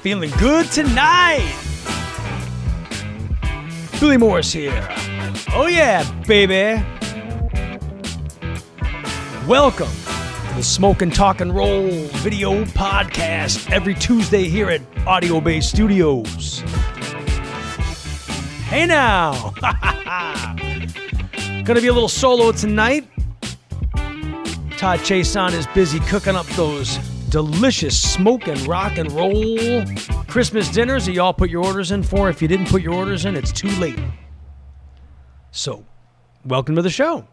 feeling good tonight. Billy Morris here. Oh yeah, baby. Welcome to the Smoke and Talk and Roll video podcast every Tuesday here at Audio Bay Studios. Hey now. Gonna be a little solo tonight. Todd Chason is busy cooking up those delicious smoke and rock and roll Christmas dinners that y'all put your orders in for. If you didn't put your orders in, it's too late. So, welcome to the show.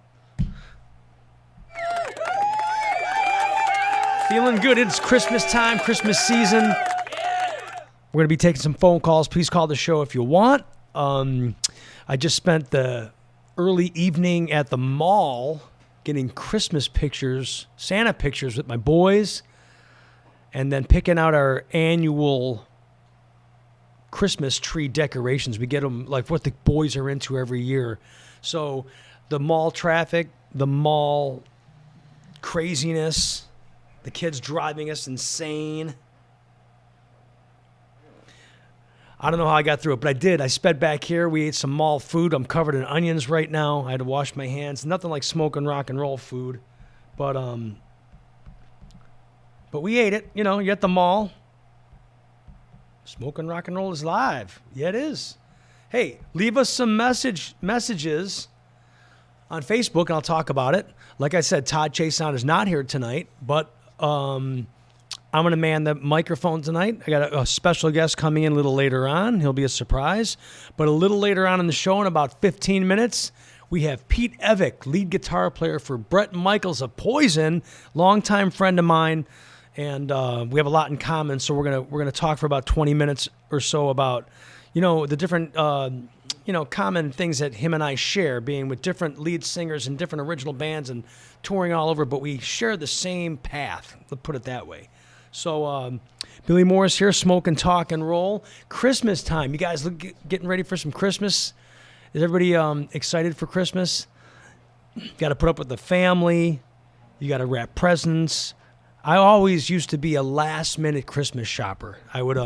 Feeling good. It's Christmas time, Christmas season. We're going to be taking some phone calls. Please call the show if you want. I just spent the early evening at the mall getting Christmas pictures, Santa pictures with my boys, and then picking out our annual Christmas tree decorations. We get them like what the boys are into every year. So the mall traffic, the mall craziness, the kids driving us insane. I don't know how I got through it, but I did. I sped back here. We ate some mall food. I'm covered in onions right now. I had to wash my hands. Nothing like smoke and rock and roll food. But we ate it. You know, you're at the mall. Smoke and rock and roll is live. Yeah, it is. Hey, leave us some messages on Facebook, and I'll talk about it. Like I said, Todd Chason is not here tonight, but I'm going to man the microphone tonight. I got a special guest coming in a little later on. He'll be a surprise. But a little later on in the show, in about 15 minutes, we have Pete Evick, lead guitar player for Bret Michaels of Poison, longtime friend of mine. And we have a lot in common, so we're gonna talk for about 20 minutes or so about, the different common things that him and I share, being with different lead singers and different original bands and touring all over, but we share the same path. Let's put it that way. So Billy Morris here, Smoke and Talk and Roll. Christmas time. You guys getting ready for some Christmas? Is everybody excited for Christmas? Got to put up with the family. You got to wrap presents. I always used to be a last-minute Christmas shopper. I would,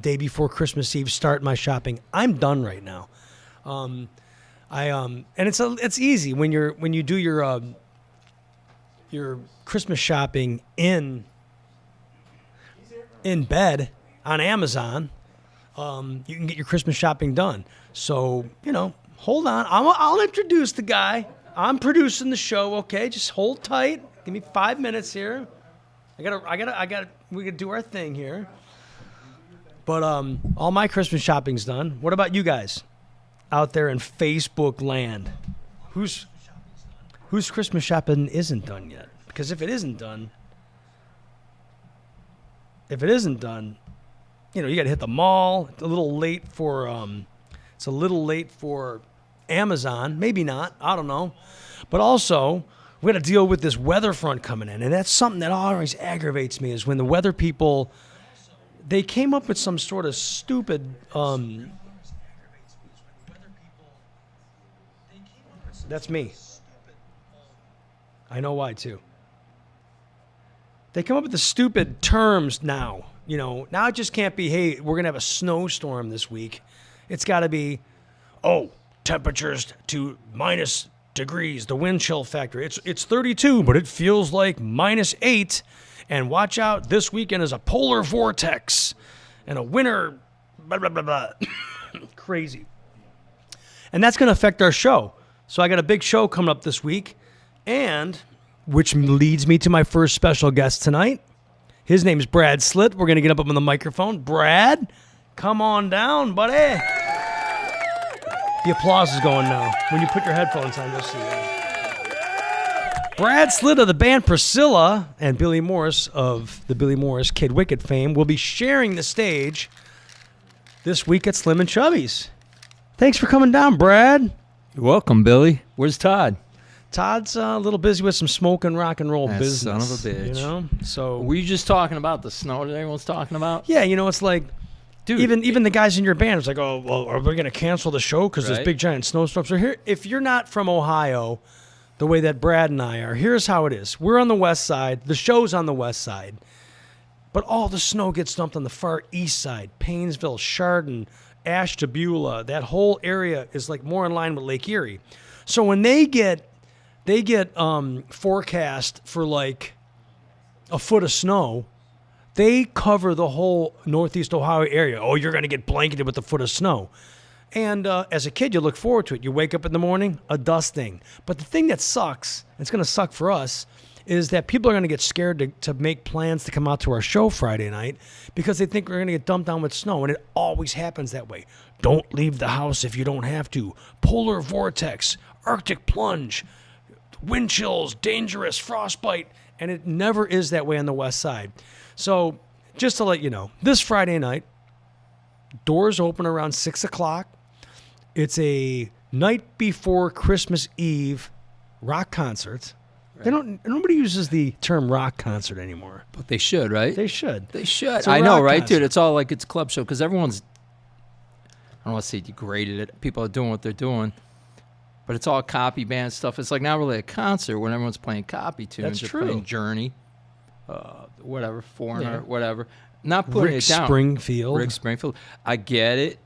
day before Christmas Eve, start my shopping. I'm done right now. And it's easy when you do your Christmas shopping in bed on Amazon. You can get your Christmas shopping done. So hold on. I'll introduce the guy. I'm producing the show. Okay, just hold tight. Give me 5 minutes here. We gotta do our thing here. But all my Christmas shopping's done. What about you guys out there in Facebook land? Whose Christmas shopping isn't done yet? Because if it isn't done, you gotta hit the mall. It's a little late for Amazon. Maybe not. I don't know. But also, we got to deal with this weather front coming in, and that's something that always aggravates me. Is when the weather people, they came up with some sort of stupid. That's me. I know why too. They come up with the stupid terms now. Now it just can't be, hey, we're gonna have a snowstorm this week. It's got to be, temperatures to minus degrees, the wind chill factor. It's 32, but it feels like -8. And watch out, this weekend is a polar vortex and a winter, blah, blah, blah, blah. Crazy. And that's going to affect our show. So I got a big show coming up this week, and which leads me to my first special guest tonight. His name's Brad Slitt. We're going to get up on the microphone. Brad, come on down, buddy. The applause is going now. When you put your headphones on, you'll see that. Brad Slitt of the band Pricilla and Billy Morris of the Billy Morris Kid Wicked fame will be sharing the stage this week at Slim and Chubby's. Thanks for coming down, Brad. You're welcome, Billy. Where's Todd? Todd's a little busy with some smoke and rock and roll that business. Son of a bitch. So were you just talking about the snow that everyone's talking about? Yeah, it's like, dude, even the guys in your band, it's like, oh, well, are we going to cancel the show because there's big giant snowstorms? So here, if you're not from Ohio, the way that Brad and I are, here's how it is. We're on the west side. The show's on the west side. but all the snow gets dumped on the far east side. Painesville, Chardon, Ashtabula, that whole area is like more in line with Lake Erie. So when they get forecast for like a foot of snow, they cover the whole Northeast Ohio area. Oh, you're going to get blanketed with a foot of snow. And as a kid, you look forward to it. You wake up in the morning, a dusting. But the thing that sucks, it's going to suck for us, is that people are going to get scared to make plans to come out to our show Friday night because they think we're going to get dumped down with snow, and it always happens that way. Don't leave the house if you don't have to. Polar vortex, Arctic plunge, wind chills, dangerous, frostbite, and it never is that way on the west side. So just to let you know, this Friday night, doors open around 6 o'clock. It's a night before Christmas Eve rock concert. Right. Nobody uses the term rock concert anymore. But they should, right? They should. They should. I know, right, concert. Dude? It's all like it's a club show because everyone's, I don't want to say degraded it. People are doing what they're doing. But it's all copy band stuff. It's like not really a concert when everyone's playing copy tunes. That's they're true. Playing Journey, whatever, Foreigner, whatever. Not putting Rick it down. Rick Springfield. I get it.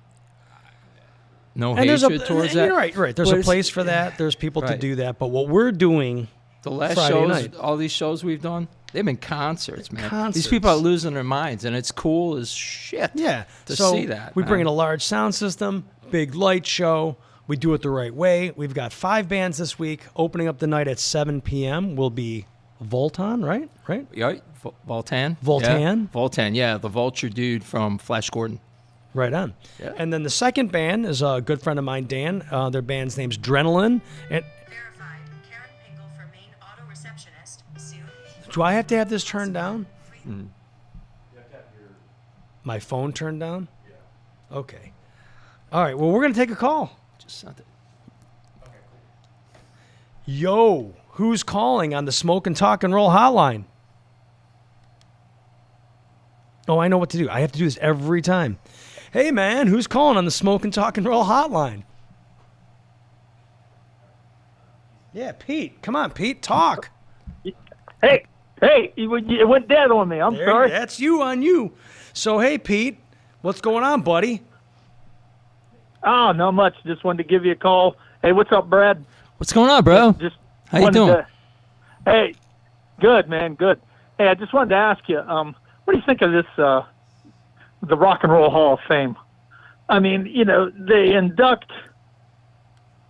No and hatred towards that. You're right. There's a place for that. There's people to do that. But what we're doing the last Friday shows, night, all these shows we've done, they've been concerts, man. Concerts. These people are losing their minds, and it's cool as shit to see that. We bring in a large sound system, big light show. We do it the right way. We've got 5 bands this week. Opening up the night at 7 p.m. will be Voltan, right? Yeah, Voltan. Voltan? Yeah. Voltan, yeah. The Vulture dude from Flash Gordon. Right on. Yeah. And then the second band is a good friend of mine, Dan. Their band's name's Adrenaline. And Verified. Karen Pingle for main auto receptionist. Soon. do I have to have this turned down? My phone turned down? Yeah. Okay. All right. Well, we're going to take a call. Just sent it. Yo, who's calling on the Smoke and Talk and Roll hotline? Oh, I know what to do. I have to do this every time. Hey, man, who's calling on the Smoke and Talk and Roll hotline? Yeah, Pete. Come on, Pete. Talk. Hey, it went dead on me. I'm sorry. That's you on you. So, hey, Pete, what's going on, buddy? Oh, not much. Just wanted to give you a call. Hey, what's up, Brad? What's going on, bro? How you doing? Hey, good, man, good. Hey, I just wanted to ask you, what do you think of this, the Rock and Roll Hall of Fame? I mean, they induct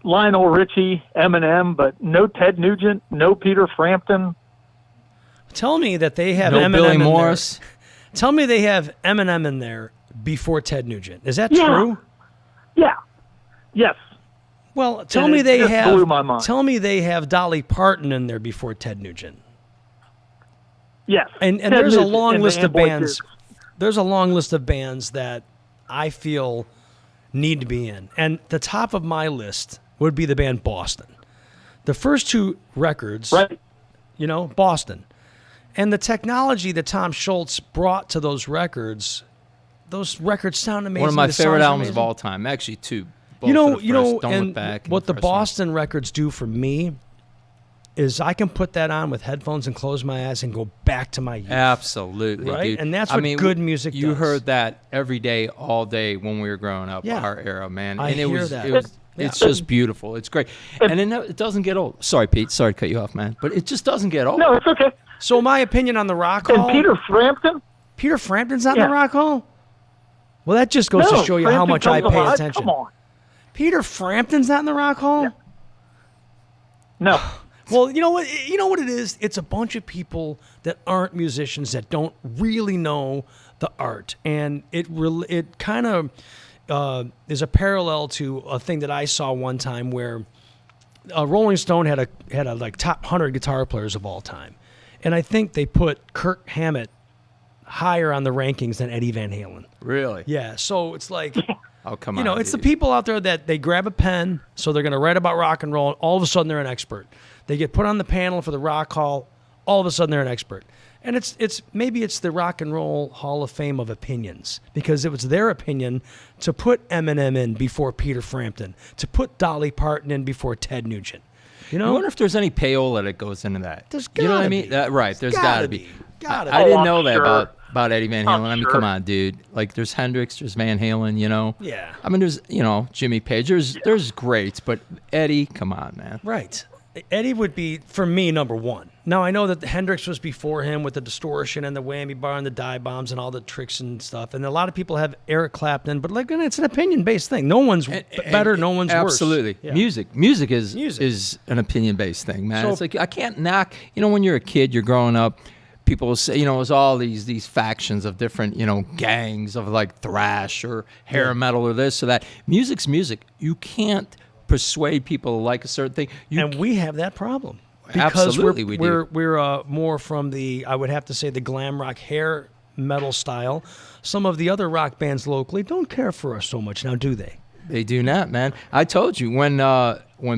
Lionel Richie, Eminem, but no Ted Nugent, no Peter Frampton. Tell me that they have no Eminem Billy in Morris. there. Tell me they have Eminem in there before Ted Nugent. Is that true? Yeah. Yes. Well, tell me they have. Blew my mind. Tell me they have Dolly Parton in there before Ted Nugent. Yes. And there's a long list of bands. There's a long list of bands that I feel need to be in. And the top of my list would be the band Boston. The first 2 records, right? Boston. And the technology that Tom Schultz brought to those records sound amazing. One of my favorite albums of all time. Actually, 2. Both Don't Look Back. What the Boston records do for me is I can put that on with headphones and close my eyes and go back to my youth. Absolutely, right? dude. And that's what good music does. You heard that every day, all day when we were growing up, Yeah. our era, man. I And hear that. It's just beautiful. It's great. And it doesn't get old. Sorry, Pete. Sorry to cut you off, man. But it just doesn't get old. No, it's okay. So my opinion on the Rock Hall. And Peter Frampton? Peter Frampton's not in the Rock Hall? Well, that just goes to show you how much I pay attention. Come on. Peter Frampton's not in the Rock Hall? Yeah. No. Well, you know what? You know what it is? It's a bunch of people that aren't musicians that don't really know the art, and it kind of is a parallel to a thing that I saw one time where Rolling Stone had a like top 100 guitar players of all time, and I think they put Kirk Hammett higher on the rankings than Eddie Van Halen. Really? Yeah. So it's like. Oh, come on. It's the people out there that they grab a pen, so they're going to write about rock and roll, and all of a sudden they're an expert. They get put on the panel for the Rock Hall, all of a sudden they're an expert. And maybe it's the Rock and Roll Hall of Fame of opinions, because it was their opinion to put Eminem in before Peter Frampton, to put Dolly Parton in before Ted Nugent. I wonder if there's any payola that goes into that. There's you know what I gotta mean? be. Right, there's got to be. Gotta I be. didn't know that sure. about about Eddie Van Halen. I mean, sure. come on, dude. Like, there's Hendrix, there's Van Halen, you know. Yeah. I mean, there's, you know, Jimmy Page. There's greats, but Eddie, come on, man. Right. Eddie would be, for me, number one. Now, I know that Hendrix was before him with the distortion and the whammy bar and the dive bombs and all the tricks and stuff. And a lot of people have Eric Clapton, but like, it's an opinion-based thing. No one's better, no one's worse. Absolutely. Yeah. Music is an opinion-based thing, man. So- It's like, I can't knock, you know, when you're a kid, you're growing up, people will say, you know, there's all these factions of different, you know, gangs of like thrash or hair metal or this or that. Music's music. You can't persuade people to like a certain thing. And we have that problem. Because Absolutely, we do. We're more from the, I would have to say, the glam rock hair metal style. Some of the other rock bands locally don't care for us so much now, do they? They do not, man. I told you when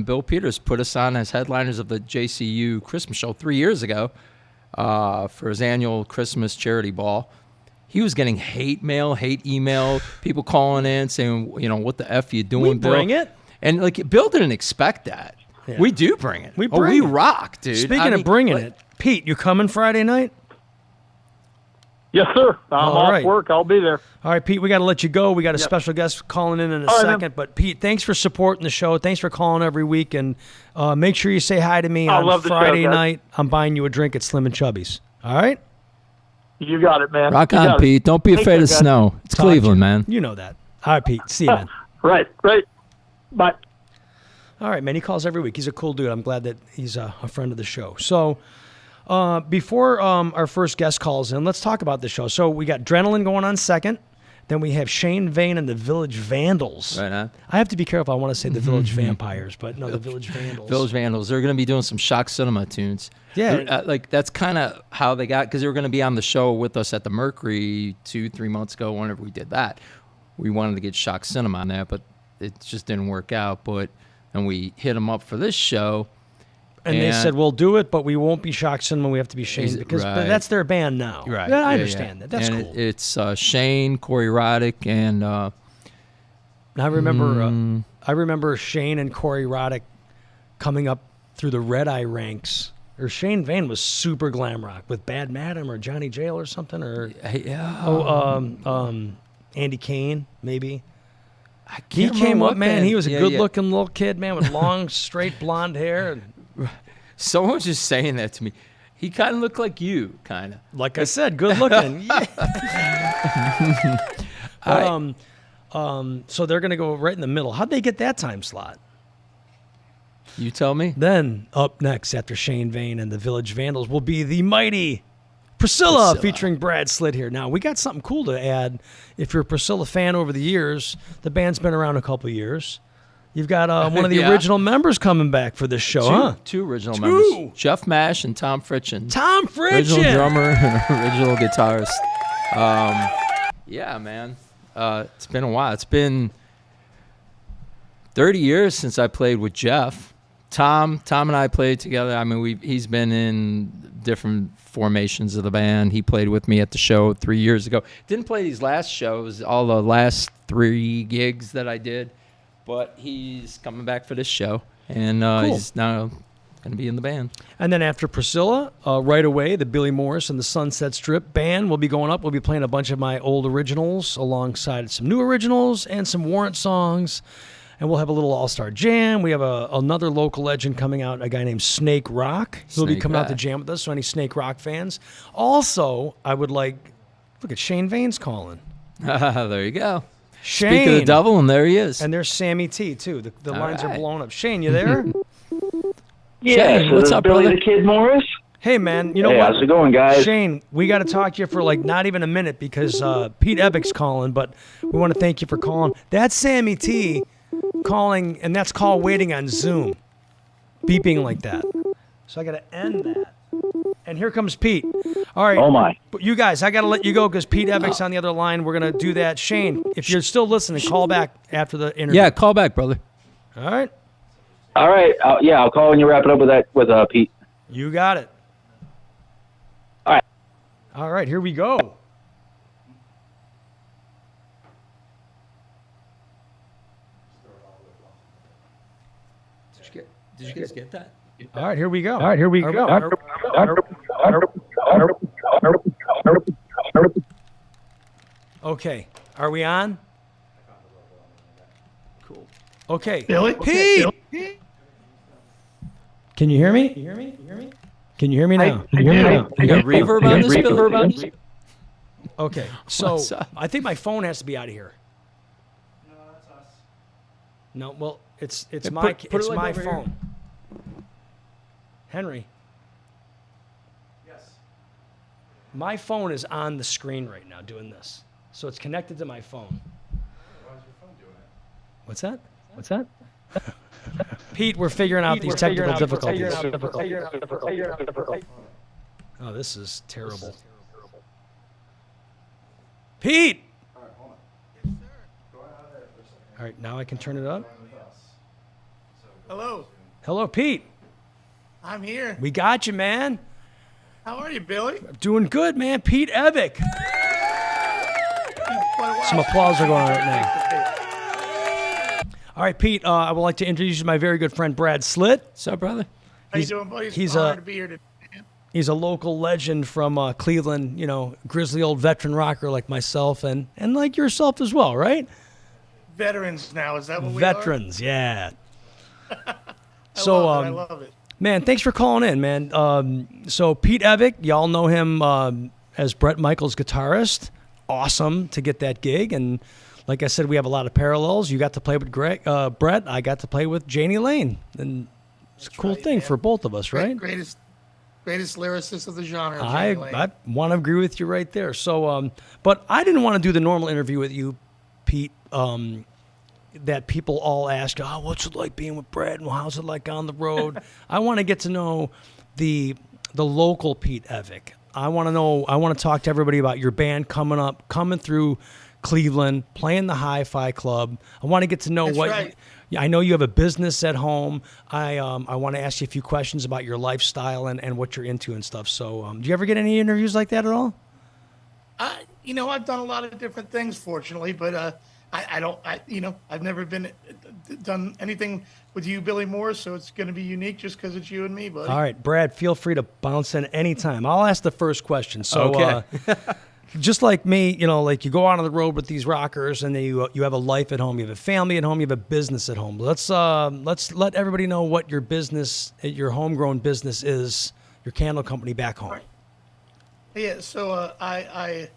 Bill Peters put us on as headliners of the JCU Christmas show 3 years ago for his annual Christmas charity ball, he was getting hate mail, hate email, people calling in saying, you know, what the F you doing, We Bill? bring it. And like Bill didn't expect that. Yeah. We do bring it. We bring it. rock, dude. Speaking of bringing it, Pete, you coming Friday night? Yes, sir. I'm All off right. work. I'll be there. All right, Pete, we got to let you go. We got a special guest calling in a All right, second. man. But, Pete, thanks for supporting the show. Thanks for calling every week. And make sure you say hi to me I on love the show, Friday guys. night. I'm buying you a drink at Slim and Chubby's. All right? You got it, man. Rock You on, got it. Pete. Don't be Take afraid care, of guys. snow. It's Talk to Cleveland, you. man. You know that. All right, Pete. See you, man. Right. Bye. All right, man. He calls every week. He's a cool dude. I'm glad that he's a friend of the show. So before our first guest calls in, let's talk about the show. So we got Adrenaline going on second. Then we have Shane Vane and the Village Vandals. Right on. I have to be careful. I want to say the Village Vampires, but no, the Village Vandals. Village Vandals. They're going to be doing some Shock Cinema tunes. Yeah. Like that's kind of how they got, because they were going to be on the show with us at the Mercury 2-3 months ago. Whenever we did that, we wanted to get Shock Cinema on that, but it just didn't work out. And we hit them up for this show. And they said, we'll do it, but we won't be Shock Cinema. We have to be Shane because Right. that's their band now. Right. Yeah, I understand that. That's and cool. It's Shane, Corey Roddick, and I remember Shane and Corey Roddick coming up through the Red Eye ranks. Or Shane Vane was super glam rock with Bad Madam or Johnny Jail or something. Or Andy Kane, maybe. I He can't came remember up, what man. band. He was a Yeah, good-looking little kid, man, with long, straight blonde hair. And, Someone was just saying that to me. He kind of looked like you, kind of. like I said, good-looking. So they're going to go right in the middle. How'd they get that time slot? You tell me. Then up next, after Shane Vane and the Village Vandals, will be the mighty Pricilla, featuring Brad Slitt here. Now, we got something cool to add. If you're a Pricilla fan over the years, the band's been around a couple years. You've got one of the Yeah. original members coming back for this show, huh? Two original Two. members. Jeff Mash and Tom Fritchen. Tom Original Fritchen! drummer and original guitarist. Yeah, man. It's been a while. It's been 30 years since I played with Jeff. Tom and I played together. I mean, he's been in different formations of the band. He played with me at the show 3 years ago. Didn't play these last shows, all the last 3 gigs that I did, but he's coming back for this show, and Cool. he's now going to be in the band. And then after Pricilla, right away, the Billy Morris and the Sunset Strip band will be going up. We'll be playing a bunch of my old originals alongside some new originals and some Warrant songs. And we'll have a little all-star jam. We have another local legend coming out, a guy named Snake Rock. He'll be Snake coming out to Rock. jam with us, so any Snake Rock fans. Also, I would like, look at Shane Vane's calling. There you go. Shane. Speak of the devil, and there he is. And there's Sammy T, too. The All lines are right. blowing up. Shane, you there? Yeah, Shane, so what's this is up, Billy brother? the Kid Morris. Hey, man, you know Hey, what? how's it going, guys? Shane, we got to talk to you for like not even a minute because Pete Evick's calling, but we want to thank you for calling. That's Sammy T calling, and that's call waiting on Zoom, beeping like that. So I got to end that. And here comes Pete. All right. Oh, my. But you guys, I got to let you go because Pete Evick's on the other line. We're going to do that. Shane, if you're still listening, call back after the interview. Yeah, call back, brother. All right. All right. I'll call when you wrap it up with Pete. You got it. All right. All right, here we go. Did you guys get that? All right, here we go. All right, here we go. Okay. Are we on? Cool. Okay. Billy? Pete! Can you hear me? Can you hear me now? You got reverb on this, Billy? Okay. So What's up? I think my phone has to be out of here. No, that's us. No, well, it's Yeah, my put it it's like my over here. phone. Henry. Yes. My phone is on the screen right now doing this. So it's connected to my phone. Why is your phone doing it? What's that? What's that? Pete, we're figuring out these technical difficulties. Oh, this is terrible. Pete! All right, now I can turn it up. Hello, Hello, Pete. I'm here. We got you, man. How are you, Billy? Doing good, man. Pete Evick. Some applause are going on right now. All right, Pete, I would like to introduce you to my very good friend, Brad Slitt. What's up, brother? How you doing, buddy? It's he's an a- honor to be here today. Man. He's a local legend from Cleveland, grizzly old veteran rocker like myself and like yourself as well, right? Veterans now, is that what we Veterans, yeah. are? So, I love it. man, thanks for calling in, man. So Pete Evick, y'all know him as Bret Michaels' guitarist. Awesome to get that gig. And like I said, we have a lot of parallels. You got to play with Bret. I got to play with Janie Lane. And it's a cool right, thing man. for both of us, right? Greatest lyricist of the genre. I Janie Lane. want to agree with you right there. So, but I didn't want to do the normal interview with you, Pete, that people all ask, oh, what's it like being with Brad? And how's it like on the road? I want to get to know the local Pete Evick. I want to talk to everybody about your band coming through Cleveland, playing the Hi-Fi Club. I want to get to know That's what right. I know you have a business at home. I want to ask you a few questions about your lifestyle and what you're into and stuff. So, do you ever get any interviews like that at all? I've done a lot of different things, fortunately, but I've never done anything with you, Billy Moore, so it's going to be unique just because it's you and me, buddy. All right, Brad, feel free to bounce in anytime. I'll ask the first question. So, Okay. just like me, like you go out on the road with these rockers, and then you have a life at home, you have a family at home, you have a business at home. Let's let everybody know what your business, your homegrown business is, your candle company back home. Right. Yeah, so I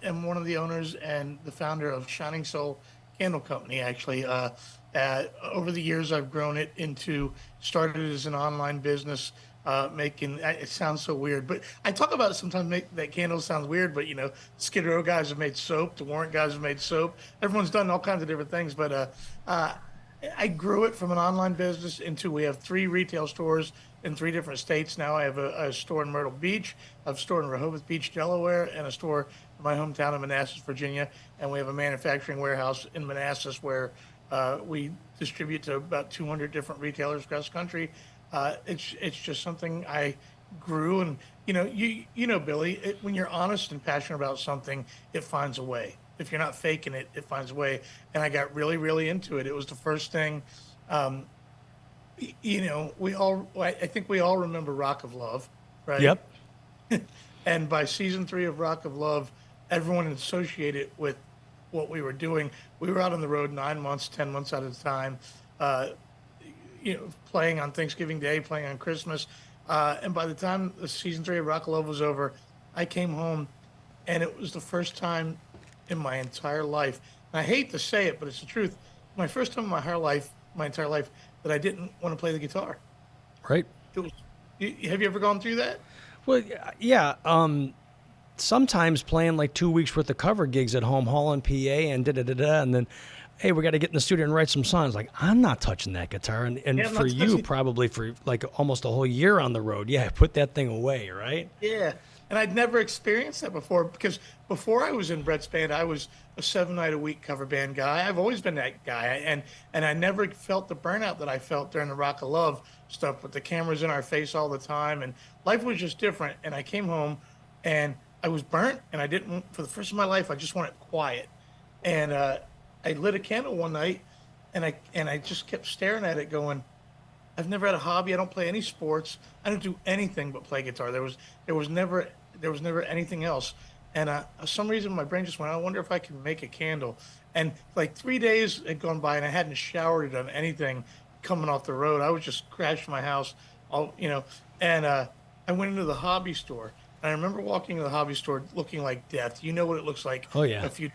am one of the owners and the founder of Shining Soul Candle Company, actually. Over the years, I've grown it started as an online business, it sounds so weird, but I talk about it sometimes, that candle sounds weird, but, Skid Row guys have made soap, the Warrant guys have made soap. Everyone's done all kinds of different things, but I grew it from an online business we have 3 retail stores in 3 different states now. I have a store in Myrtle Beach, I have a store in Rehoboth Beach, Delaware, and a store in my hometown of Manassas, Virginia, and we have a manufacturing warehouse in Manassas where we distribute to about 200 different retailers across the country. It's just something I grew, and Billy, when you're honest and passionate about something, it finds a way. If you're not faking it, it finds a way. And I got really, really into it. It was the first thing. I think we all remember Rock of Love, right? Yep. And by season 3 of Rock of Love, everyone associated it with what we were doing. We were out on the road 9 months, 10 months at a time, playing on Thanksgiving Day, playing on Christmas. And by the time the season 3 of Rock of Love was over, I came home, and it was the first time in my entire life, and I hate to say it, but it's the truth, my first time in my entire life that I didn't want to play the guitar. Right. It was, have you ever gone through that? Well, yeah. Sometimes playing like 2 weeks worth of cover gigs at home, hauling PA and and then, hey, we got to get in the studio and write some songs. Like, I'm not touching that guitar. And Yeah, I'm for not you, touching- probably for like almost a whole year on the road, yeah, put that thing away, right? Yeah, and I'd never experienced that before, because before I was in Bret's band, I was a 7-night-a-week cover band guy. I've always been that guy, and I never felt the burnout that I felt during the Rock of Love stuff with the cameras in our face all the time, and life was just different. And I came home, and I was burnt, and I didn't. For the first of my life, I just wanted quiet, and I lit a candle one night, and I just kept staring at it, going, I've never had a hobby. I don't play any sports. I don't do anything but play guitar. There was never anything else. And for some reason, my brain just went, I wonder if I can make a candle. And like 3 days had gone by, and I hadn't showered or done anything coming off the road. I was just crashing my house, and I went into the hobby store. And I remember walking into the hobby store looking like death. You know what it looks like. Oh, yeah. If you,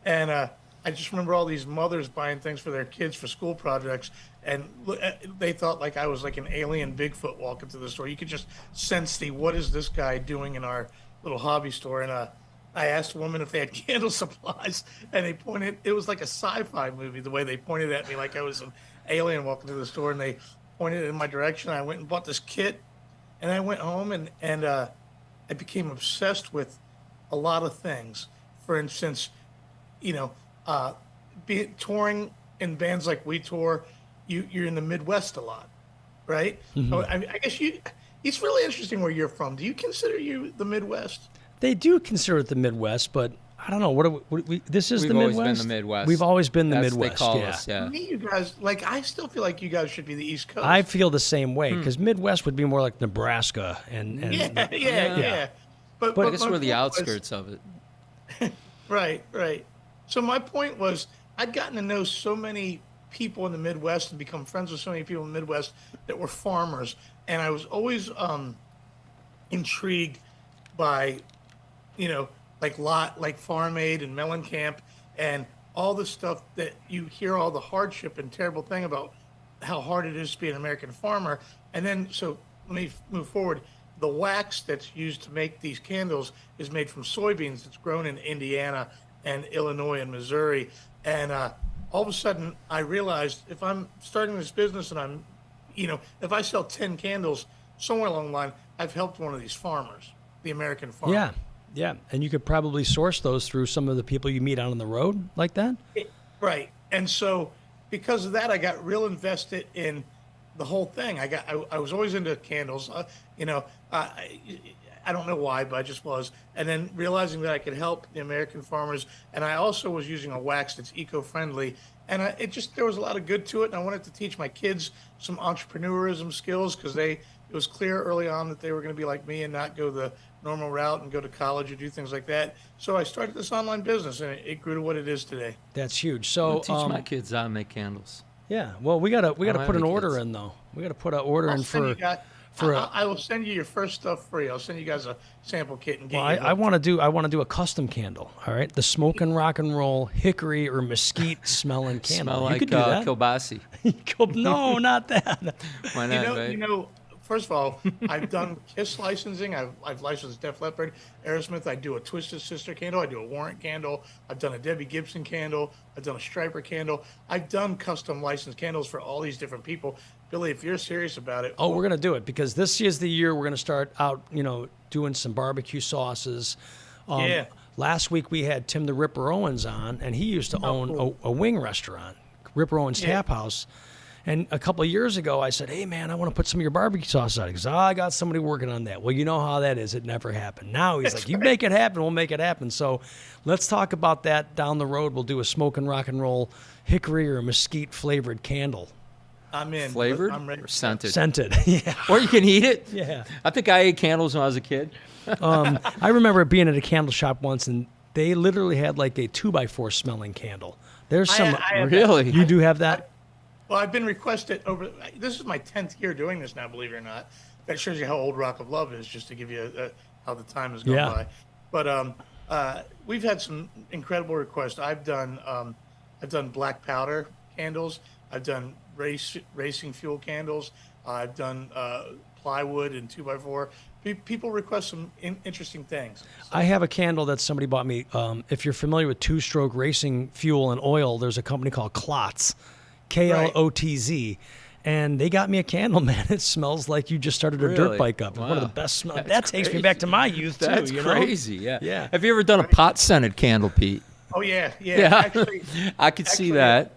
and I just remember all these mothers buying things for their kids for school projects, and they thought like I was like an alien Bigfoot walking through the store. You could just sense what is this guy doing in our little hobby store? And I asked a woman if they had candle supplies, and they pointed. It was like a sci-fi movie the way they pointed at me, like I was an alien walking through the store, and they pointed in my direction. I went and bought this kit, and I went home and I became obsessed with a lot of things. For instance, touring in bands like we tour, you're in the Midwest a lot, right? So I guess it's really interesting where you're from. Do you consider you the Midwest? They do consider it the Midwest, but I don't know. This is We've the Midwest? always been the Midwest. We've always been the That's what Midwest, they call yeah. us, yeah. To me, you guys, I still feel like you guys should be the East Coast. I feel the same way, because Midwest would be more like Nebraska. And Yeah. But I guess my we're the point was- outskirts of it. Right. So my point was, I'd gotten to know so many people in the Midwest and become friends with so many people in the Midwest that were farmers, and I was always intrigued by, like Farm Aid and Mellencamp and all the stuff that you hear, all the hardship and terrible thing about how hard it is to be an American farmer. And then, so let me move forward. The wax that's used to make these candles is made from soybeans. It's grown in Indiana and Illinois and Missouri. And all of a sudden, I realized if I'm starting this business and I'm, if I sell 10 candles, somewhere along the line, I've helped one of these farmers, the American farmer. Yeah. And you could probably source those through some of the people you meet out on the road like that? Right. And so because of that, I got real invested in the whole thing. I was always into candles, I don't know why, but I just was. And then realizing that I could help the American farmers, and I also was using a wax that's eco-friendly, and there was a lot of good to it. And I wanted to teach my kids some entrepreneurism skills, because it was clear early on that they were going to be like me and not go the normal route and go to college or do things like that. So I started this online business, and it grew to what it is today. That's huge. I'll So teach my kids how to make candles. yeah, well, we gotta don't put have an any order kids. in though. We gotta put an order in I will send you your first stuff free. I'll send you guys a sample kit and get Well, you. I want to do a custom candle. All right, the smoking rock and roll hickory or mesquite smelling candle. Smell You like could do that. kielbasi. No, not that. Why not, right? First of all, I've done Kiss licensing. I've licensed Def Leppard, Aerosmith. I do a Twisted Sister candle. I do a Warrant candle. I've done a Debbie Gibson candle. I've done a Striper candle. I've done custom licensed candles for all these different people. Billy, if you're serious about it, Oh, we're gonna do it because this is the year we're gonna start out. Doing some barbecue sauces. Yeah. Last week we had Tim the Ripper Owens on, and he used to own a wing restaurant, Ripper Owens Tap House. And a couple of years ago, I said, "Hey, man, I want to put some of your barbecue sauce out." He goes, I got somebody working on that. Well, you know how that is. It never happened. Now he's like, "You make it happen, we'll make it happen." So let's talk about that down the road. We'll do a smoking rock and roll hickory or mesquite flavored candle. I'm in. Flavored I'm ready. or scented? Scented. Yeah. Or you can eat it. Yeah. I think I ate candles when I was a kid. I remember being at a candle shop once, and they literally had like a 2x4 smelling candle. There's some. I have Really? You do have that? Well, I've been requested over. This is my 10th year doing this now, believe it or not. That shows you how old Rock of Love is, just to give you how the time has gone by. But we've had some incredible requests. I've done black powder candles. I've done racing fuel candles. I've done plywood and 2x4. People request some interesting things. I have a candle that somebody bought me. If you're familiar with two-stroke racing fuel and oil, there's a company called Klotz, Klotz, and they got me a candle, man. It smells like you just started a dirt Really? bike up. It's one of the Wow. best smells. That's That takes me crazy. back to my youth, too. That's you know? crazy. Yeah. Yeah. Have you ever done a pot scented candle, Pete? Oh yeah. Yeah. Actually, I could see actually, that.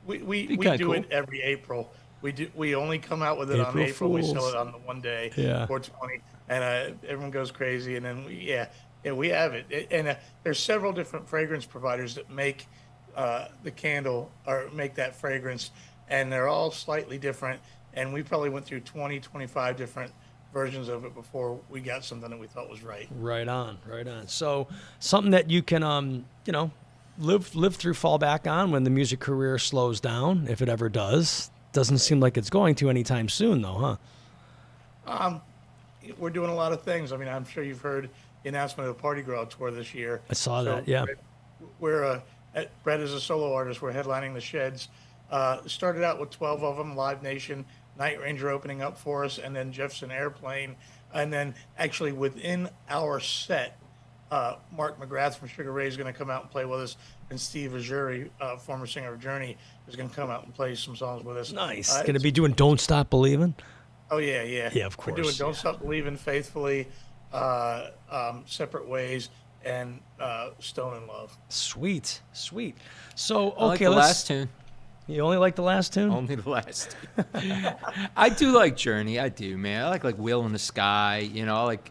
we kinda do cool. it every April. We only come out with it on April April. We sell Fools. it on the one day, Yeah. 420, and everyone goes crazy. And then we have it. And there's several different fragrance providers that make the candle or make that fragrance, and they're all slightly different. And we probably went through 20, 25 different versions of it before we got something that we thought was right. Right on, right on. So something that you can, live through, fall back on when the music career slows down, if it ever does. Doesn't seem like it's going to anytime soon, though, huh? We're doing a lot of things. I mean, I'm sure you've heard the announcement of the Party Girl tour this year. I saw that, yeah. We're Bret is a solo artist. We're headlining the Sheds. Started out with 12 of them, Live Nation, Night Ranger opening up for us, and then Jefferson Airplane. And then actually within our set, Mark McGrath from Sugar Ray is going to come out and play with us, and Steve Ajuri, former singer of Journey, is going to come out and play some songs with us. Nice. Going to be doing Don't Stop Believing? Oh, yeah, yeah. Yeah, of course. We're doing Don't Stop Believing, Faithfully, Separate Ways, and Stone in Love. Sweet, sweet. So, I like okay, the let's... last tune. You only like the last tune? Only the last tune. I do like Journey. I do, man. I like Wheel in the Sky. I like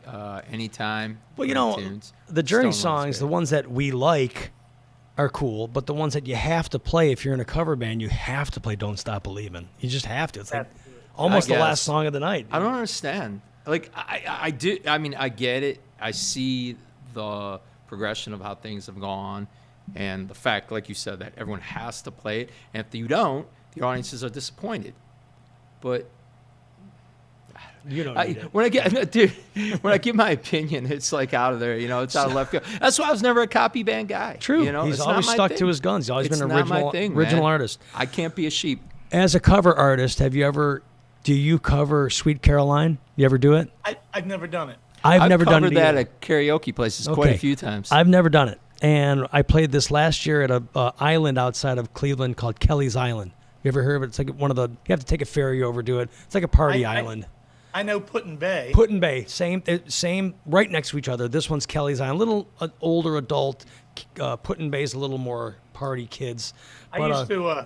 Anytime. Well, Great tunes. the Journey Stone Love's songs, great. the ones that we like are cool, but the ones that you have to play if you're in a cover band, you have to play Don't Stop Believing. You just have to. It's like almost the guess. last song of the night. I don't understand. I do. I mean, I get it. I see the progression of how things have gone, and the fact, like you said, that everyone has to play it, and if you don't, the audiences are disappointed. But You don't need it. when I give my opinion, it's like out of there. It's out of left field. That's why I was never a copy band guy. True. It's He's not always my stuck thing. to his guns. He's always It's been an not my original, thing, original man. artist. I can't be a sheep. As a cover artist, do you cover Sweet Caroline? You ever do it? I've never done it. I've never done it covered that either. at karaoke places quite a few times. I've never done it. And I played this last year at a island outside of Cleveland called Kelly's Island. You ever heard of it? It's like one of the, you have to take a ferry over to it. It's like a party island. I know Put-in Bay. Put-in Bay, same, right next to each other. This one's Kelly's Island, little older adult. Put-in Bay's a little more party kids. I used to,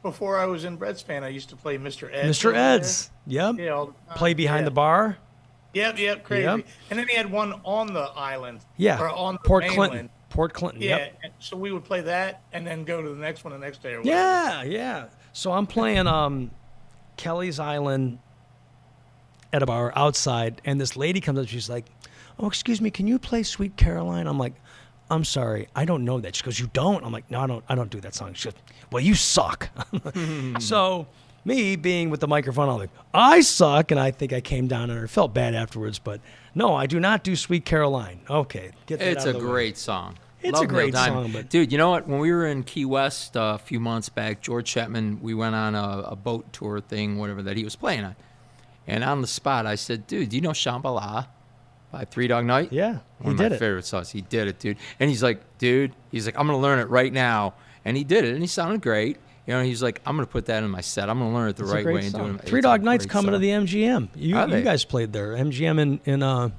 before I was in Bret's band, I used to play Mr. Eds. Mr. over there. Eds, yep. Yeah, all the time. Play behind Yeah. the bar. Yep, crazy. Yep. And then he had one on the island. Yeah, Or on the Port mainland. Clinton. Port Clinton. Yeah, Yep. and so we would play that and then go to the next one the next day or whatever. Yeah. So I'm playing Kelly's Island at a bar outside, and this lady comes up. She's like, "Oh, excuse me, can you play Sweet Caroline?" I'm like, "I'm sorry, I don't know that." She goes, "You don't?" I'm like, "No, I don't do that song." She goes, "Well, you suck." So me being with the microphone, I'm like, "I suck," and I think I came down on her. Felt bad afterwards, but no, I do not do Sweet Caroline. Okay, get that It's out a of the way. great song. It's Love a great Neil Diamond. song, but- Dude, you know what? When we were in Key West a few months back, George Chapman, we went on a boat tour thing, whatever, that he was playing on. And on the spot, I said, "Dude, do you know Shambhala by Three Dog Night?" Yeah, One he of my did it. favorite songs. He did it, dude. And he's like, "Dude," he's like, "I'm going to learn it right now." And he did it, and he sounded great. He's like, "I'm going to put that in my set. I'm going to learn it the It's a right great way." And song. do it. Three It's a Dog Night's great coming to song. the MGM. Are You they? guys played there. MGM in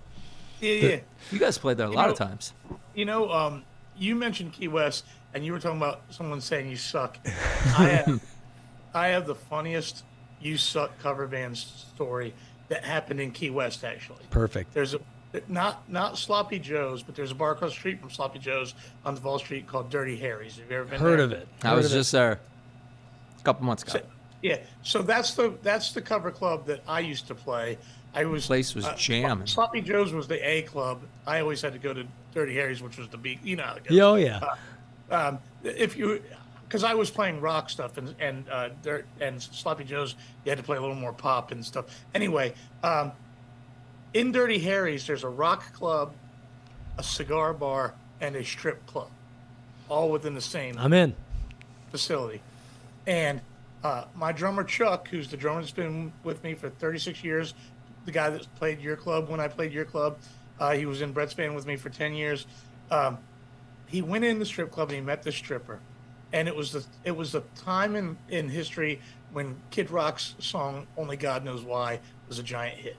Yeah. You guys played there a lot of times. You mentioned Key West, and you were talking about someone saying you suck. I have the funniest "You Suck" cover band story that happened in Key West. Actually, perfect. there's not Sloppy Joe's, but there's a bar across the street from Sloppy Joe's on Duval Street called Dirty Harry's. Have you ever been Heard there? of it? I was just there a couple months ago. Yeah, so that's the cover club that I used to play. I was Place was jamming. Sloppy Joe's was the A club. I always had to go to Dirty Harry's, which was the B. You know how it goes. Yeah, oh yeah. Because I was playing rock stuff and Sloppy Joe's, you had to play a little more pop and stuff. Anyway, in Dirty Harry's, there's a rock club, a cigar bar, and a strip club, all within the same I'm in. facility. And my drummer Chuck, who's the drummer that's been with me for 36 years, the guy that played your club when I played your club, he was in Bret's band with me for 10 years. He went in the strip club and he met this stripper, and it was the time in history when Kid Rock's song "Only God Knows Why" was a giant hit.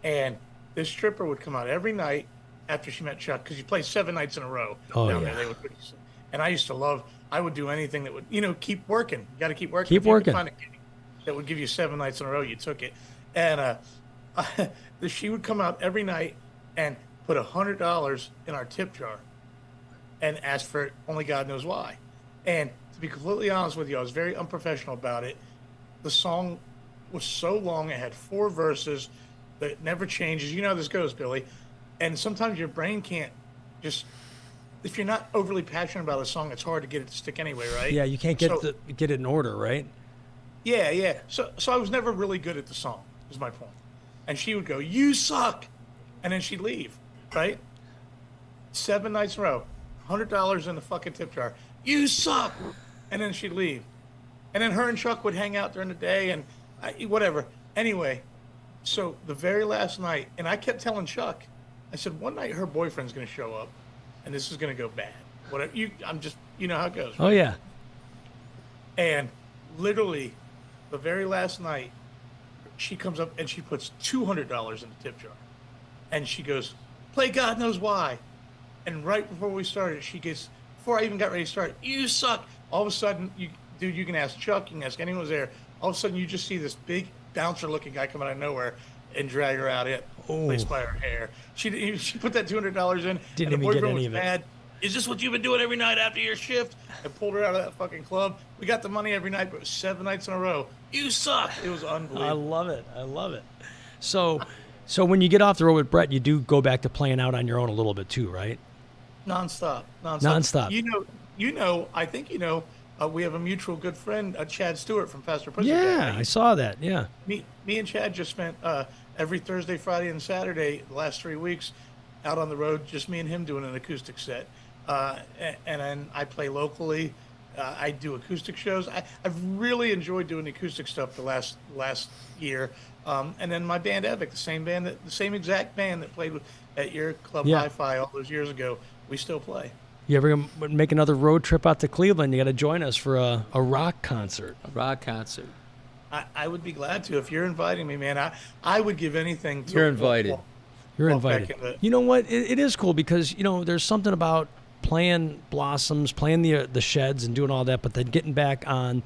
And this stripper would come out every night after she met Chuck, because you play 7 nights in a row Oh, down yeah. there. And I would do anything that would, keep working. You got to keep working. Keep If you could working. find a gig that would give you 7 nights in a row, you took it. And she would come out every night and put $100 in our tip jar and ask for it. Only God knows why. And to be completely honest with you, I was very unprofessional about it. The song was so long; it had 4 verses. that never changes. You know how this goes, Billy. And sometimes your brain can't just, if you're not overly passionate about a song, it's hard to get it to stick anyway, right? Yeah, you can't get get it in order, right? Yeah, yeah. So I was never really good at the song, is my point. And she would go, "You suck," and then she'd leave, right? 7 nights in a row, $100 in the fucking tip jar. "You suck," and then she'd leave. And then her and Chuck would hang out during the day and whatever. Anyway, so the very last night, and I kept telling Chuck, I said, one night her boyfriend's going to show up, and this is going to go bad. Whatever. You know how it goes. Right? Oh yeah. And literally, the very last night, she comes up and she puts $200 in the tip jar, and she goes, "Play God Knows Why." And right before we started, before I even got ready to start, "You suck." All of a sudden, you can ask Chuck, you can ask anyone who's there. All of a sudden, you just see this big bouncer-looking guy come out of nowhere and drag her out placed by her hair. She put that $200 in, Didn't and the even get boyfriend any was of it. mad. "Is this what you've been doing every night after your shift?" And pulled her out of that fucking club. We got the money every night, but 7 nights in a row. "You suck." It was I unbelievable. love it. I love it. So when you get off the road with Bret, you do go back to playing out on your own a little bit too, right? Nonstop. Nonstop. I think you know. We have a mutual good friend, Chad Stewart from Faster Pussy. Yeah, I saw that. Yeah. Me and Chad just spent every Thursday, Friday, and Saturday the last 3 weeks out on the road, just me and him doing an acoustic set. And then I play locally. I do acoustic shows. I've really enjoyed doing the acoustic stuff the last year. And then my band Evick, the same exact band that played at your club Yeah. Hi-Fi all those years ago, we still play. You ever make another road trip out to Cleveland? You got to join us for a rock concert. A rock concert. I would be glad to. If you're inviting me, man, I would give anything to. You're invited. You're walk back invited. into it. You know what? It is cool because there's something about playing Blossoms, playing the sheds, and doing all that, but then getting back on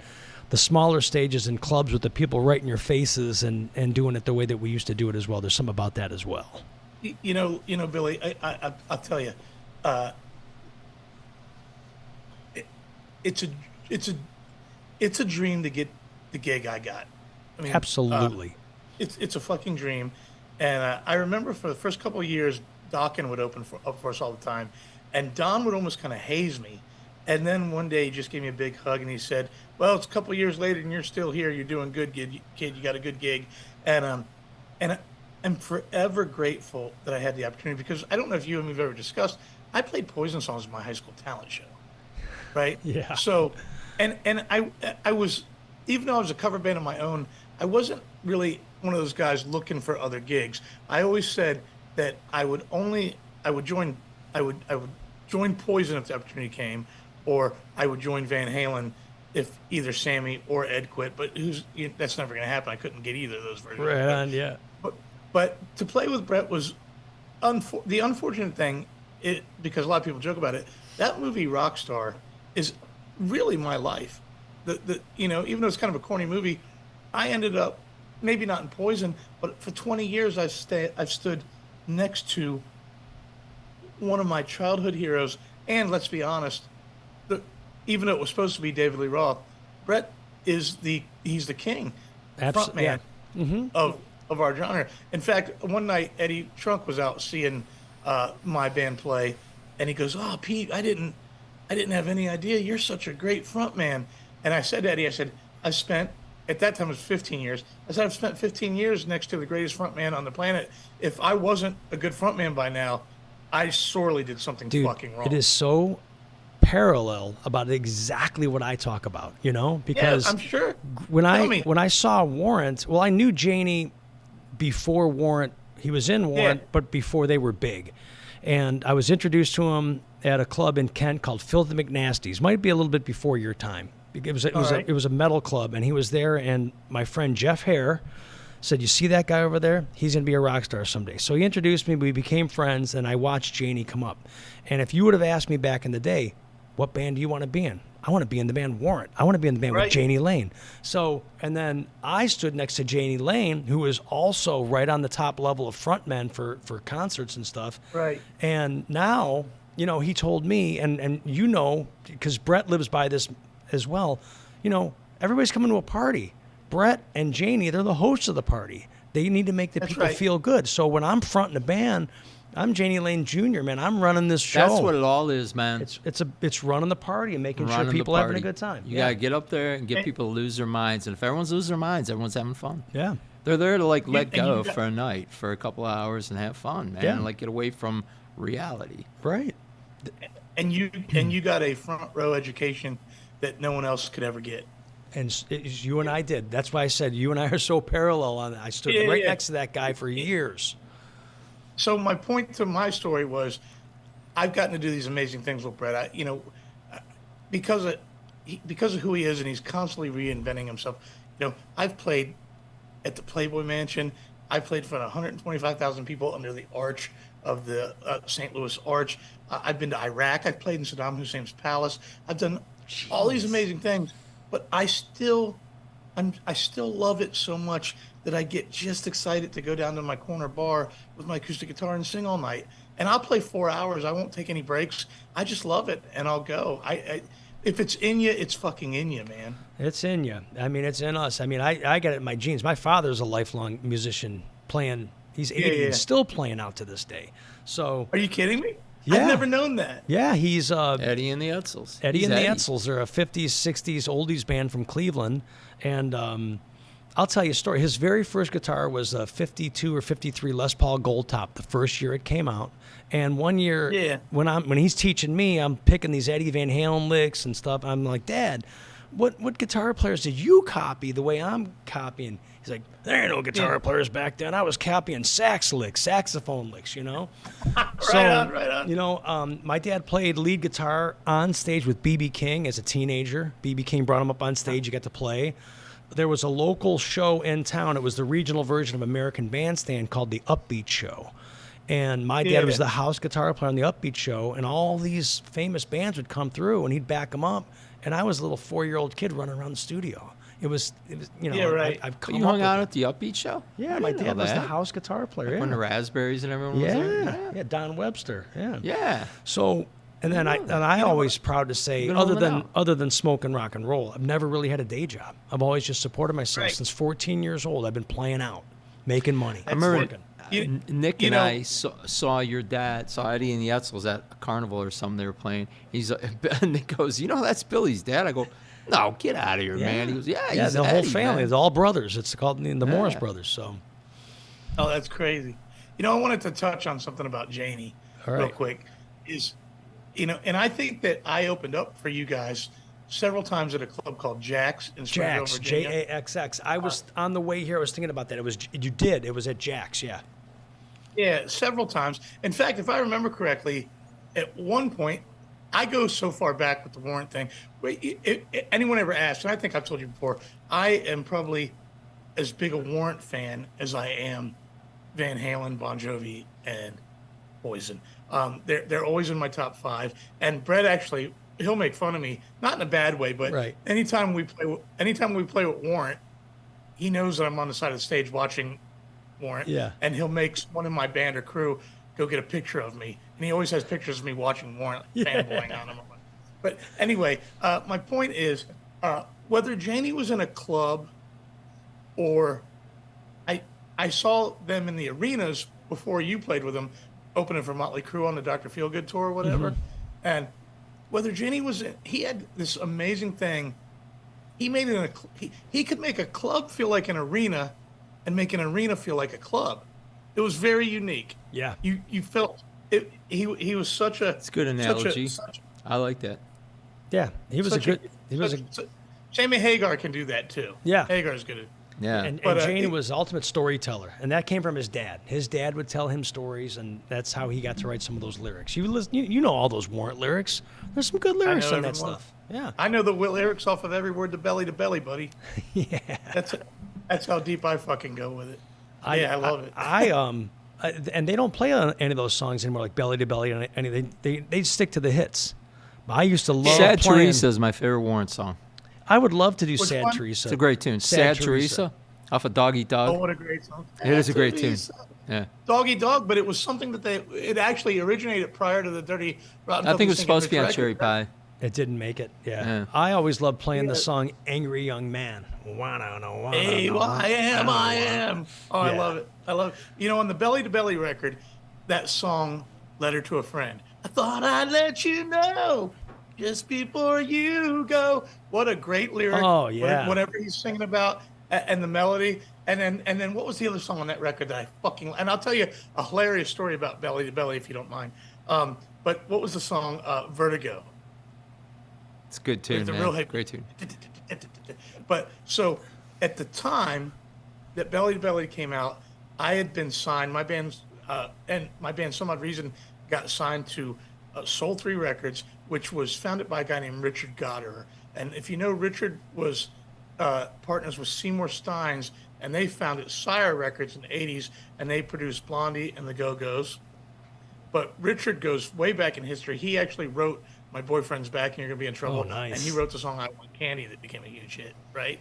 the smaller stages and clubs with the people right in your faces and doing it the way that we used to do it as well. There's something about that as well. You know, Billy. I'll tell you. It's a dream to get the gig I got. I mean, Absolutely. it's a fucking dream, and I remember for the first couple of years, Dokken would open up for us all the time, and Don would almost kind of haze me, and then one day he just gave me a big hug and he said, "Well, it's a couple of years later and you're still here. You're doing good, kid. You got a good gig," and I'm forever grateful that I had the opportunity, because I don't know if you and me have ever discussed. I played Poison songs in my high school talent show. Right. Yeah. So, and I was, even though I was a cover band of my own, I wasn't really one of those guys looking for other gigs. I always said that I would join Poison if the opportunity came, or I would join Van Halen if either Sammy or Ed quit. But that's never going to happen. I couldn't get either of those versions. Right on, yeah. But to play with Bret was the unfortunate thing. Because a lot of people joke about it. That movie Rockstar is really my life. Even though it's kind of a corny movie, I ended up maybe not in Poison, but for 20 years I've stood next to one of my childhood heroes. And let's be honest, even though it was supposed to be David Lee Roth, Bret he's the king, Absolutely. frontman Mm-hmm. of our genre. In fact, one night Eddie Trunk was out seeing my band play, and he goes, "Oh, Pete, I didn't have any idea you're such a great front man." And I said to Eddie, I've spent, at that time it was 15 years. I said, I've spent 15 years next to the greatest front man on the planet. If I wasn't a good front man by now, I sorely did something fucking wrong. It is so parallel about exactly what I talk about, because yeah, I'm sure. when Tell me. I saw Warrant, well, I knew Janie before Warrant. He was in Warrant, Yeah. but before they were big. And I was introduced to him at a club in Kent called Filthy McNasty's. Might be a little bit before your time. It was a metal club, and he was there. And my friend Jeff Hare said, "You see that guy over there? He's going to be a rock star someday." So he introduced me. We became friends, and I watched Janie come up. And if you would have asked me back in the day, what band do you want to be in? I want to be in the band Warrant. I want to be in the band with Right. Janie Lane. So, and then I stood next to Janie Lane, who is also right on the top level of frontmen for concerts and stuff. Right. And now, he told me, and because Bret lives by this as well, everybody's coming to a party. Bret and Janie, they're the hosts of the party. They need to make the That's people right. feel good. So when I'm fronting a band, I'm Janie Lane Jr., man. I'm running this show. That's what it all is, man. It's running the party and making Running sure the people are having a party. good time. You yeah. gotta get up there and get people to lose their minds. And if everyone's losing their minds, everyone's having fun. Yeah. They're there to like let and go you got- for a night, for a couple of hours, and have fun, man. Yeah. And like get away from reality. Right. And you got a front row education that no one else could ever get. And you and I did. That's why I said you and I are so parallel on that. I stood Yeah, right yeah. next to that guy for years. So my point to my story was, I've gotten to do these amazing things with Bret. Because of who he is, and he's constantly reinventing himself. I've played at the Playboy Mansion. I played for 125,000 people under the arch of the St. Louis Arch. I've been to Iraq. I've played in Saddam Hussein's palace. I've done all these amazing things, but I still love it so much that I get just excited to go down to my corner bar with my acoustic guitar and sing all night. And I'll play 4 hours. I won't take any breaks. I just love it, and I'll go. If it's in you, it's fucking in you, man. It's in you. I mean, it's in us. I mean, I got it in my genes. My father's a lifelong musician playing. He's 80 and still playing out to this day. So, Are you kidding me? Yeah. I've never known that. yeah, he's Eddie and the Edsels. Eddie He's and the Edsels. They're a 50s, 60s oldies band from Cleveland. And I'll tell you a story. His very first guitar was a 52 or 53 Les Paul Gold Top, the first year it came out. And one year, Yeah. when he's teaching me, I'm picking these Eddie Van Halen licks and stuff. I'm like, Dad, what guitar players did you copy the way I'm copying? He's like, there ain't no guitar players back then. I was copying saxophone licks, Right on. My dad played lead guitar on stage with B.B. King as a teenager. B.B. King brought him up on stage. You got to play. There was a local show in town. It was the regional version of American Bandstand called the Upbeat Show. And my dad was the house guitar player on the Upbeat Show, and all these famous bands would come through, and he'd back them up. And I was a little 4-year-old kid running around the studio. It was Yeah, right. I've But come you up hung with out it. at the Upbeat show? Yeah, I my didn't dad know was the that. house guitar player. When the Yeah. Raspberries and everyone was there? Yeah, Don Webster. Yeah. Yeah. So, and then I always proud to say, Been other holding out. than smoking rock and roll, I've never really had a day job. I've always just supported myself Right. since 14 years old. I've been playing out, making money. I remember working. Nick you and know- I saw your dad, saw Eddie and the Edsels at a carnival or something they were playing. Nick goes, that's Billy's dad. I go, no, get out of here, man. He goes, Yeah, he's the whole Eddie, family. man. It's all brothers. It's called the Morris Yeah. brothers. So, Oh, that's crazy. I wanted to touch on something about Janie All real right. quick. And I think that I opened up for you guys several times at a club called Jack's in Springville, Jax, Virginia. Jaxx. I was on the way here. I was thinking about that. It was at Jax. Yeah. Yeah, several times. In fact, if I remember correctly, at one point, I go so far back with the Warrant thing. Anyone ever asked, and I think I've told you before, I am probably as big a Warrant fan as I am Van Halen, Bon Jovi, and Poison. They're always in my top 5. And Bret actually, he'll make fun of me, not in a bad way, but Right. anytime we play with Warrant, he knows that I'm on the side of the stage watching Warrant. Yeah. And he'll make one in my band or crew go get a picture of me. And he always has pictures of me watching Warrant, fanboying on him. But anyway, my point is, whether Janie was in a club or I saw them in the arenas before you played with them, opening for Motley Crue on the Dr. Feelgood tour or whatever. And whether Janie was in, he had this amazing thing. He made it he could make a club feel like an arena and make an arena feel like a club. It was very unique. Yeah. You felt it. He was such a. It's a good analogy. I like that. Yeah. He was Jamie Hagar can do that too. Yeah. Hagar's good at. Yeah. And But, Janie was the ultimate storyteller, and that came from his dad. His dad would tell him stories, and that's how he got to write some of those lyrics. You know all those Warrant lyrics. There's some good lyrics know in that every one. stuff. Yeah. I know the lyrics off of every word to belly, buddy. Yeah. That's how deep I fucking go with it. I love it. And they don't play on any of those songs anymore, like Belly to Belly, and any. They stick to the hits. I used to love Sad playing. Teresa is my favorite Warrant song. I would love to do Which Sad one? Teresa. It's a great tune. Sad Teresa off of Doggy Oh, Dog. what a great song! It is a great tune. Yeah. Doggy Dog, but it was something that it actually originated prior to the Dirty Rotten. I think it was Filthy supposed to be Stinking on Rich Cherry record. Pie. It didn't make it. Yeah. Yeah. I always loved playing the song "Angry Young Man." Hey, well, I am. Oh, I Yeah. love it. I love it. You know, on the Belly to Belly record, that song, Letter to a Friend. I thought I'd let you know just before you go. What a great lyric. Oh, yeah. Whatever he's singing about and the melody. And then what was the other song on that record that I fucking, and I'll tell you a hilarious story about Belly to Belly if you don't mind. But what was the song? Vertigo. It's a good tune, With the man. real heavy- Great tune. But so at the time that Belly to Belly came out, I had been signed. My band, some odd reason, got signed to Soul 3 Records, which was founded by a guy named Richard Goddard. And if you know, Richard was partners with Seymour Steins, and they founded Sire Records in the 80s, and they produced Blondie and the Go-Go's. But Richard goes way back in history. He actually wrote My Boyfriend's Back and You're Gonna Be in Trouble. Oh, nice. And he wrote the song I Want Candy that became a huge hit, right?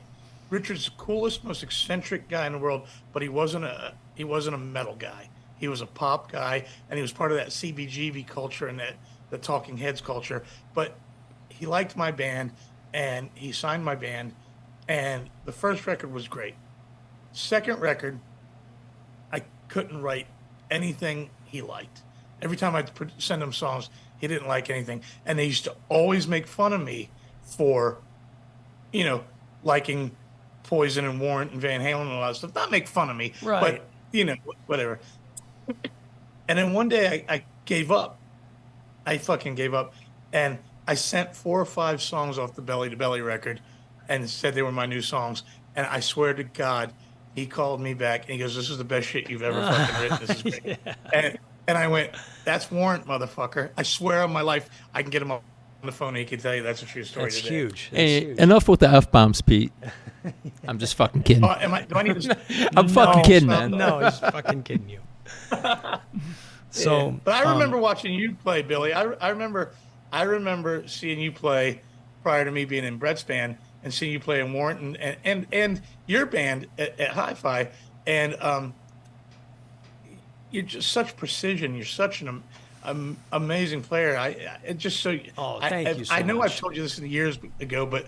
Richard's the coolest, most eccentric guy in the world, but he wasn't a metal guy. He was a pop guy, and he was part of that CBGB culture and the Talking Heads culture. But he liked my band, and he signed my band, and the first record was great. Second record, I couldn't write anything he liked. Every time I'd send him songs, he didn't like anything. And they used to always make fun of me for, liking Poison and Warrant and Van Halen and all that stuff. Not make fun of me, Right. but, whatever. And then one day I gave up. I fucking gave up. And I sent 4 or 5 songs off the Belly to Belly record and said they were my new songs. And I swear to God, he called me back and he goes, "This is the best shit you've ever fucking written. This is great." And I went, "That's Warrant, motherfucker. I swear on my life, I can get him on the phone and he can tell you that's a true story That's today." huge. That's Hey, huge. enough with the F-bombs, Pete. I'm just fucking kidding. Do I need to? I'm fucking kidding, stop. man. No, he's fucking kidding you. So, But I remember watching you play, Billy. I remember seeing you play prior to me being in Bret's band and seeing you play in Warrant and your band at Hi-Fi. And you're just such precision. You're such an amazing player. It just so. Thank you so I know much. I've told you this years ago, but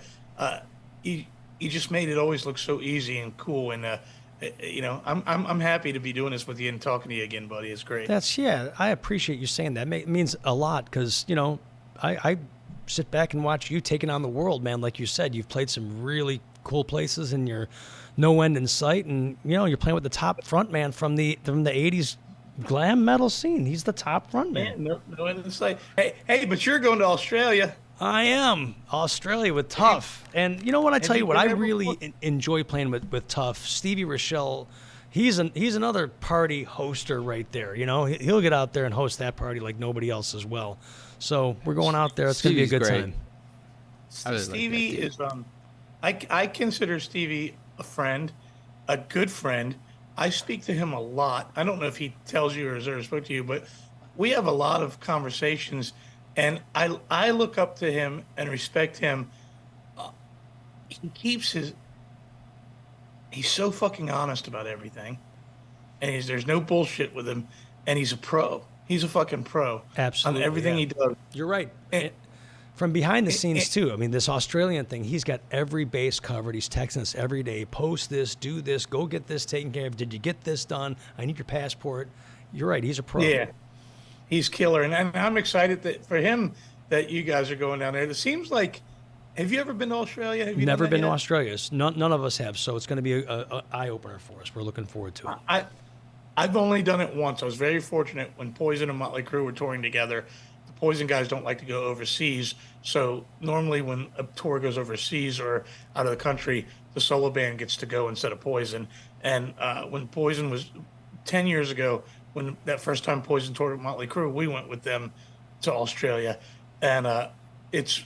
you just made it always look so easy and cool. And I'm happy to be doing this with you and talking to you again, buddy. It's great. I appreciate you saying that. It means a lot because, I sit back and watch you taking on the world, man. Like you said, you've played some really cool places and you're no end in sight. And, you're playing with the top front man from the 80s glam metal scene. He's the top front man. Man, no end in sight. Hey, but you're going to Australia. I am. Australia with Tough. And you know what? I tell you what, I really enjoy playing with Tough. Stevie Rochelle, he's another party hoster right there. He'll get out there and host that party like nobody else as well. So we're going out there. It's going to be a Stevie's good great. time. I really like Stevie that dude. is I consider Stevie a friend, a good friend. I speak to him a lot. I don't know if he tells you or has ever spoke to you, but we have a lot of conversations, and I look up to him and respect him. He's so fucking honest about everything, and there's no bullshit with him, and he's a pro. He's a fucking pro. Absolutely, On everything yeah. he does. You're right. And- From behind the scenes, too. I mean, this Australian thing, he's got every base covered. He's texting us every day. Post this, do this, go get this taken care of. Did you get this done? I need your passport. You're right. He's a pro. Yeah, he's killer, and I'm excited for him that you guys are going down there. It seems like, have you ever been to Australia? Have you Never done that been to yet? Australia. None of us have, so it's going to be an eye-opener for us. We're looking forward to it. I've only done it once. I was very fortunate when Poison and Motley Crue were touring together. The Poison guys don't like to go overseas, so normally when a tour goes overseas or out of the country, the solo band gets to go instead of Poison. And when Poison was 10 years ago, when that first time Poison toured with Motley Crue, we went with them to Australia, and it's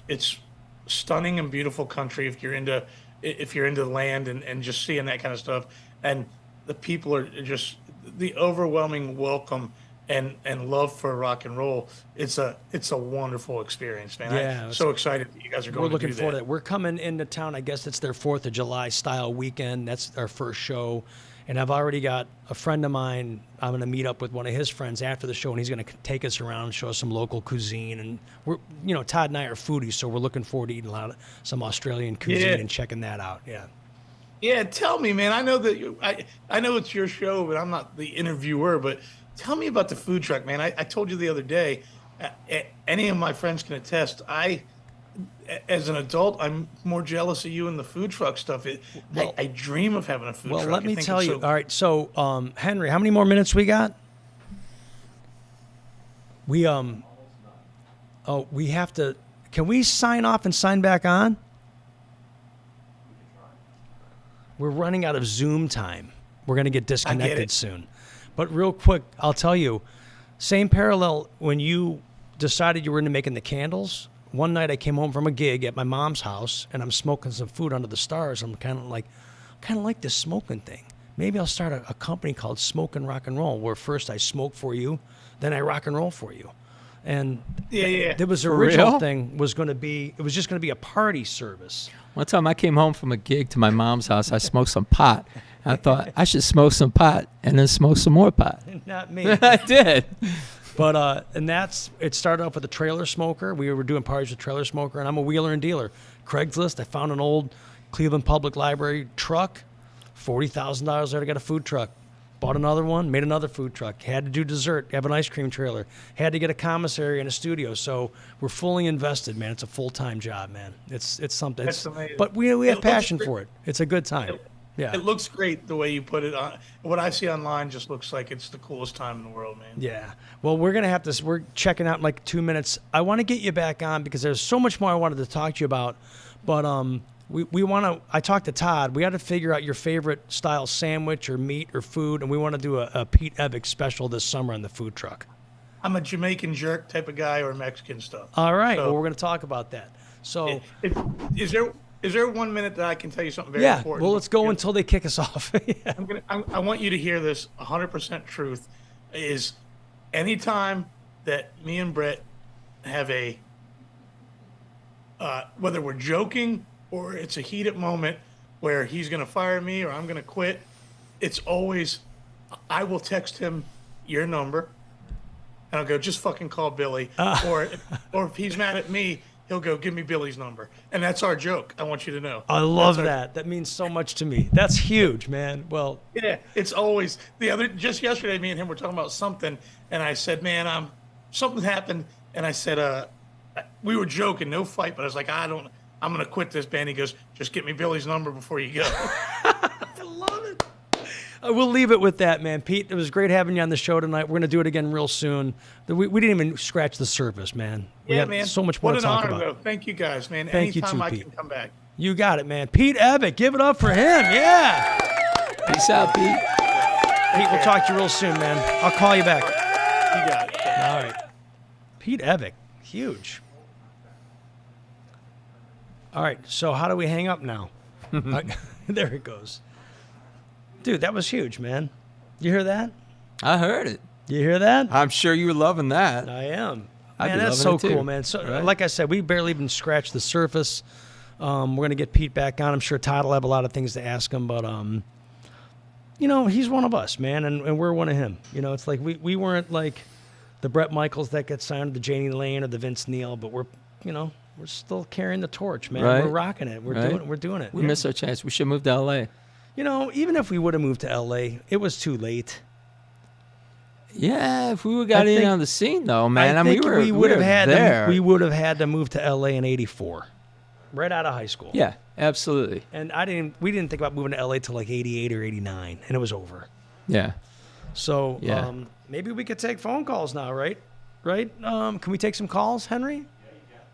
stunning and beautiful country if you're into the land and just seeing that kind of stuff. And the people are just the overwhelming welcome and love for rock and roll. It's a wonderful experience, man. Yeah, I'm so excited that you guys are going We're to looking do forward to that. that. We're coming into town. I guess it's their 4th of July style weekend. That's our first show. And I've already got a friend of mine. I'm going to meet up with one of his friends after the show, and he's going to take us around and show us some local cuisine. And we're, Todd and I are foodies, so we're looking forward to eating some Australian cuisine and checking that out. Yeah. Yeah, tell me, man. I know that I know it's your show, but I'm not the interviewer. But tell me about the food truck, man. I told you the other day. Any of my friends can attest. As an adult, I'm more jealous of you and the food truck stuff. I dream of having a food truck. Well, let me tell you. All right, so Henry, how many more minutes we got? We we have to. Can we sign off and sign back on? We're running out of Zoom time. We're going to get disconnected soon. But real quick, I'll tell you, same parallel when you decided you were into making the candles. One night I came home from a gig at my mom's house, and I'm smoking some food under the stars. I'm kind of like this smoking thing. Maybe I'll start a company called Smoke and Rock and Roll, where first I smoke for you, then I rock and roll for you. And there was the original thing was going to be, it was just going to be a party service. One time I came home from a gig to my mom's house. I smoked some pot. And I thought I should smoke some pot and then smoke some more pot. Not me. I did. But it started off with a trailer smoker. We were doing parties with trailer smoker, and I'm a wheeler and dealer. Craigslist, I found an old Cleveland Public Library truck, $40,000 there to get a food truck. Bought another one, made another food truck. Had to do dessert, have an ice cream trailer. Had to get a commissary and a studio. So we're fully invested, man. It's a full-time job, man. It's something. That's amazing. But we have passion for it. It's a good time. Yeah. It looks great the way you put it on. What I see online just looks like it's the coolest time in the world, man. Yeah. Well, we're checking out in like 2 minutes. I want to get you back on because there's so much more I wanted to talk to you about. But we want to, I talked to Todd. We got to figure out your favorite style sandwich or meat or food. And we want to do a Pete Evick special this summer on the food truck. I'm a Jamaican jerk type of guy or Mexican stuff. All right. Well, we're going to talk about that. So Is there 1 minute that I can tell you something very important? Well, let's go until they kick us off. Yeah. I want you to hear this 100% truth. Is anytime that me and Bret have whether we're joking or it's a heated moment where he's going to fire me or I'm going to quit, it's always, I will text him your number and I'll go, just fucking call Billy. Or if he's mad at me, he'll go, give me Billy's number. And that's our joke. I want you to know. I love that. That means so much to me. That's huge, man. Well, yeah, it's always just yesterday, me and him were talking about something. And I said, man, something happened. And I said, we were joking, no fight. But I was like, I'm going to quit this band. He goes, just get me Billy's number before you go. I love it. We'll leave it with that, man. Pete, it was great having you on the show tonight. We're going to do it again real soon. We didn't even scratch the surface, man. We yeah, have man. so much more to talk about. What an honor, though. Thank you, guys, man. Thank you Anytime too, I Pete. can come back. You got it, man. Pete Evick, give it up for him. Yeah. Peace out, Pete. Pete, we'll talk to you real soon, man. I'll call you back. You got it. All right. Pete Evick, huge. All right, so how do we hang up now? There it goes. Dude, that was huge, man. You hear that? I heard it. You hear that? I'm sure you were loving that. I am. I'd Man, be that's loving so it too. cool, man. So, Right? like I said, we barely even scratched the surface. We're going to get Pete back on. I'm sure Todd will have a lot of things to ask him, but, he's one of us, man, and we're one of him. It's like we weren't like the Bret Michaels that get signed to the Janie Lane or the Vince Neil, but we're still carrying the torch, man. Right. We're rocking it. We're doing it. We missed our chance. We should move to L.A. Even if we would have moved to L.A., it was too late. Yeah, if we would got in on the scene, though, man. We would have had there. we would have had to move to L.A. in '84, right out of high school. Yeah, absolutely. And we didn't think about moving to L.A. till like '88 or '89, and it was over. Yeah. So Yeah. maybe we could take phone calls now, right? Right? Can we take some calls, Henry?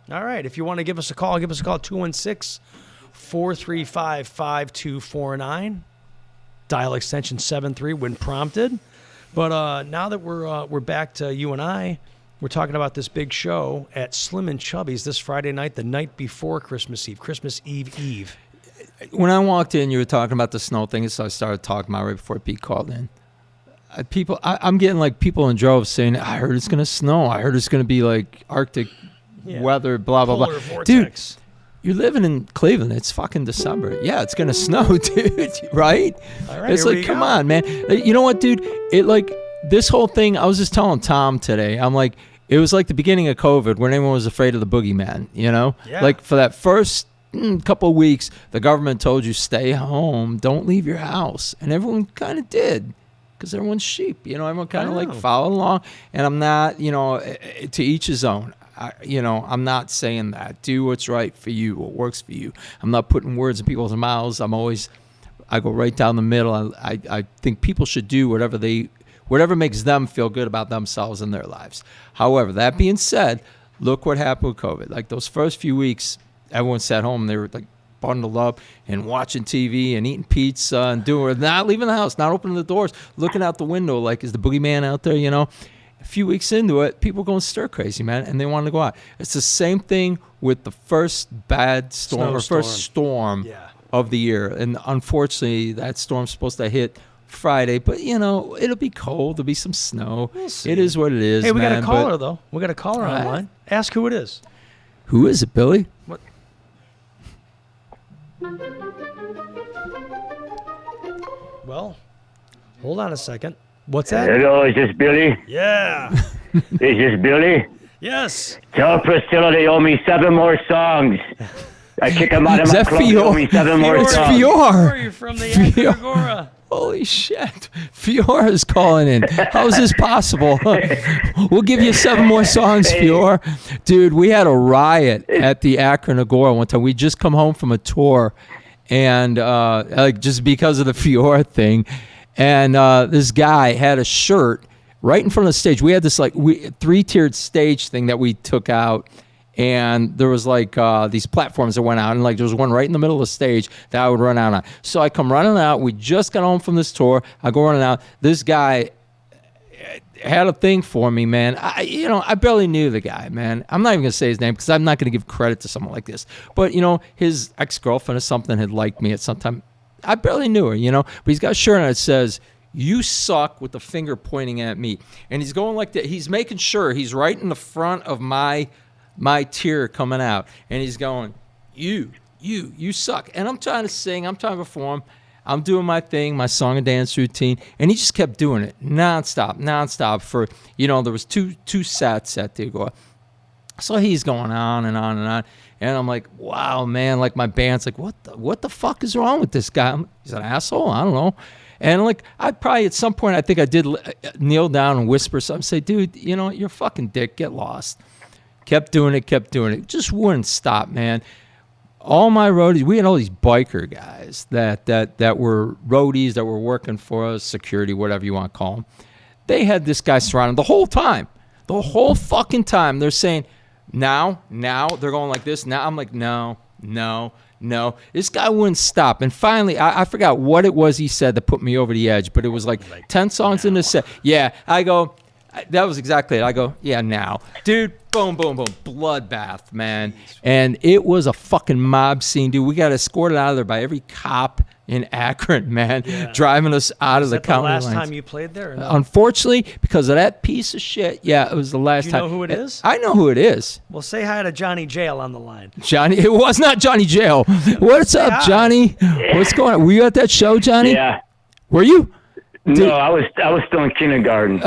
All right. If you want to give us a call, 216-435-5249. Dial extension 73 when prompted. But now that we're back to you and I, we're talking about this big show at Slim and Chubby's this Friday night, the night before Christmas Eve. When I walked in, you were talking about the snow thing, so I started talking about it right before Pete called in. I'm getting like people in droves saying, I heard it's going to snow. I heard it's going to be like Arctic weather, blah, blah, Polar blah. vortex. Dude, You're living in Cleveland. It's fucking December. Yeah, it's gonna snow, dude. Right? All right, It's here like, we come go. on, man. You know what, dude? It like this whole thing. I was just telling Tom today. I'm like, it was like the beginning of COVID when everyone was afraid of the boogeyman. You know, Yeah. like for that first couple of weeks, the government told you stay home, don't leave your house, and everyone kind of did. Because everyone's sheep, you know, everyone kind of like followed along. And I'm not, you know, to each his own. I'm not saying that. Do what's right for you, what works for you. I'm not putting words in people's mouths. I go right down the middle. I think people should do whatever makes them feel good about themselves and their lives. However, that being said, look what happened with COVID. Like those first few weeks, everyone sat home. They were like bundled up and watching TV and eating pizza and not leaving the house, not opening the doors, looking out the window like, is the boogeyman out there, you know? A few weeks into it, people going stir crazy, man, and they wanted to go out. It's the same thing with the first bad storm or first storm of the year. And unfortunately, that storm's supposed to hit Friday, but, you know, it'll be cold. There'll be some snow. It is what it is, Hey, we man. got a caller, though. We got a caller online. Ask who it is. Who is it, Billy? What? Well, hold on a second. What's that? Hello, is this Billy? Yeah. Is this Billy? Yes. Tell Pricilla they owe me 7 more songs. I kick them out of Is my that club. They owe me 7 more It's songs. Fior. You're from the Fior. Agora. Holy shit. Fior is calling in. How is this possible? We'll give you 7 more songs, Fior. Dude, we had a riot at the Akron Agora one time. We just come home from a tour, and like just because of the Fior thing. And this guy had a shirt right in front of the stage. We had this like 3-tiered stage thing that we took out. And there was like these platforms that went out, and like there was one right in the middle of the stage that I would run out on. So I come running out. We just got home from this tour. I go running out. This guy had a thing for me, man. I barely knew the guy, man. I'm not even gonna say his name because I'm not gonna give credit to someone like this. But you know, his ex-girlfriend or something had liked me at some time. I barely knew her, you know. But he's got a shirt on that says, "You suck," with the finger pointing at me, and he's going like that. He's making sure he's right in the front of my tier coming out, and he's going, you suck. And I'm trying to sing, I'm trying to perform, I'm doing my thing, my song and dance routine, and he just kept doing it nonstop for, you know, there was two sets at the Agora. So he's going on and on and on, and I'm like, wow, man, like my band's like, what the fuck is wrong with this guy? He's an asshole, I don't know. And like, I probably at some point, I think I did kneel down and whisper something, say, dude, you know, you're a fucking dick, get lost. Kept doing it. Just wouldn't stop, man. All my roadies, we had all these biker guys that were roadies that were working for us, security, whatever you want to call them. They had this guy surrounded the whole time. The whole fucking time. They're saying, now. They're going like this. Now I'm like, no. This guy wouldn't stop. And finally, I forgot what it was he said that put me over the edge, but it was like 10 songs in the set. Yeah, I go, that was exactly it. I go, yeah, now. Dude, boom, bloodbath, man. And it was a fucking mob scene, dude. We got escorted out of there by every cop in Akron, man, driving us out of the county lines. Was that the last time you played there? Or no? Unfortunately, because of that piece of shit, yeah, it was the last time. Do you know who it is? I know who it is. Well, say hi to Johnny Jail on the line. Johnny, it was not Johnny Jail. What's up, Johnny? What's going on? Were you at that show, Johnny? Yeah. Were you? No, I was still in kindergarten.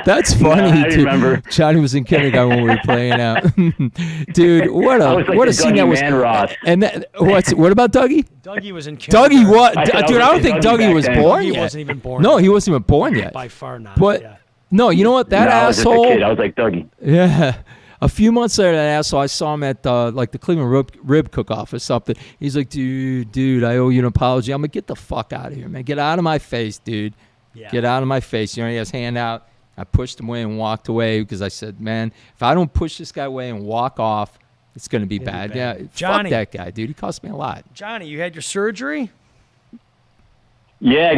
That's funny, I dude. remember. Johnny was in kindergarten when we were playing out. Dude, what I was like a the scene Dougie that was. Man Ross. And what about Dougie? Dougie was in Dougie, kindergarten. what? I said I Dude, was I don't like think Dougie Dougie back was then. born He yet. wasn't even born. No, he wasn't even born yet. By far not. But yeah. no, you know what? That No, I was just a asshole. kid. I was like Dougie. Yeah. A few months later, that asshole, I saw him at like the Cleveland rib cook-off or something. He's like, dude, I owe you an apology. I'm like, get the fuck out of here, man. Get out of my face, dude. Yeah. Get out of my face. You know, he has his hand out. I pushed him away and walked away because I said, man, if I don't push this guy away and walk off, it's going to be bad. Yeah, Johnny. Fuck that guy, dude. He cost me a lot. Johnny, you had your surgery? Yeah,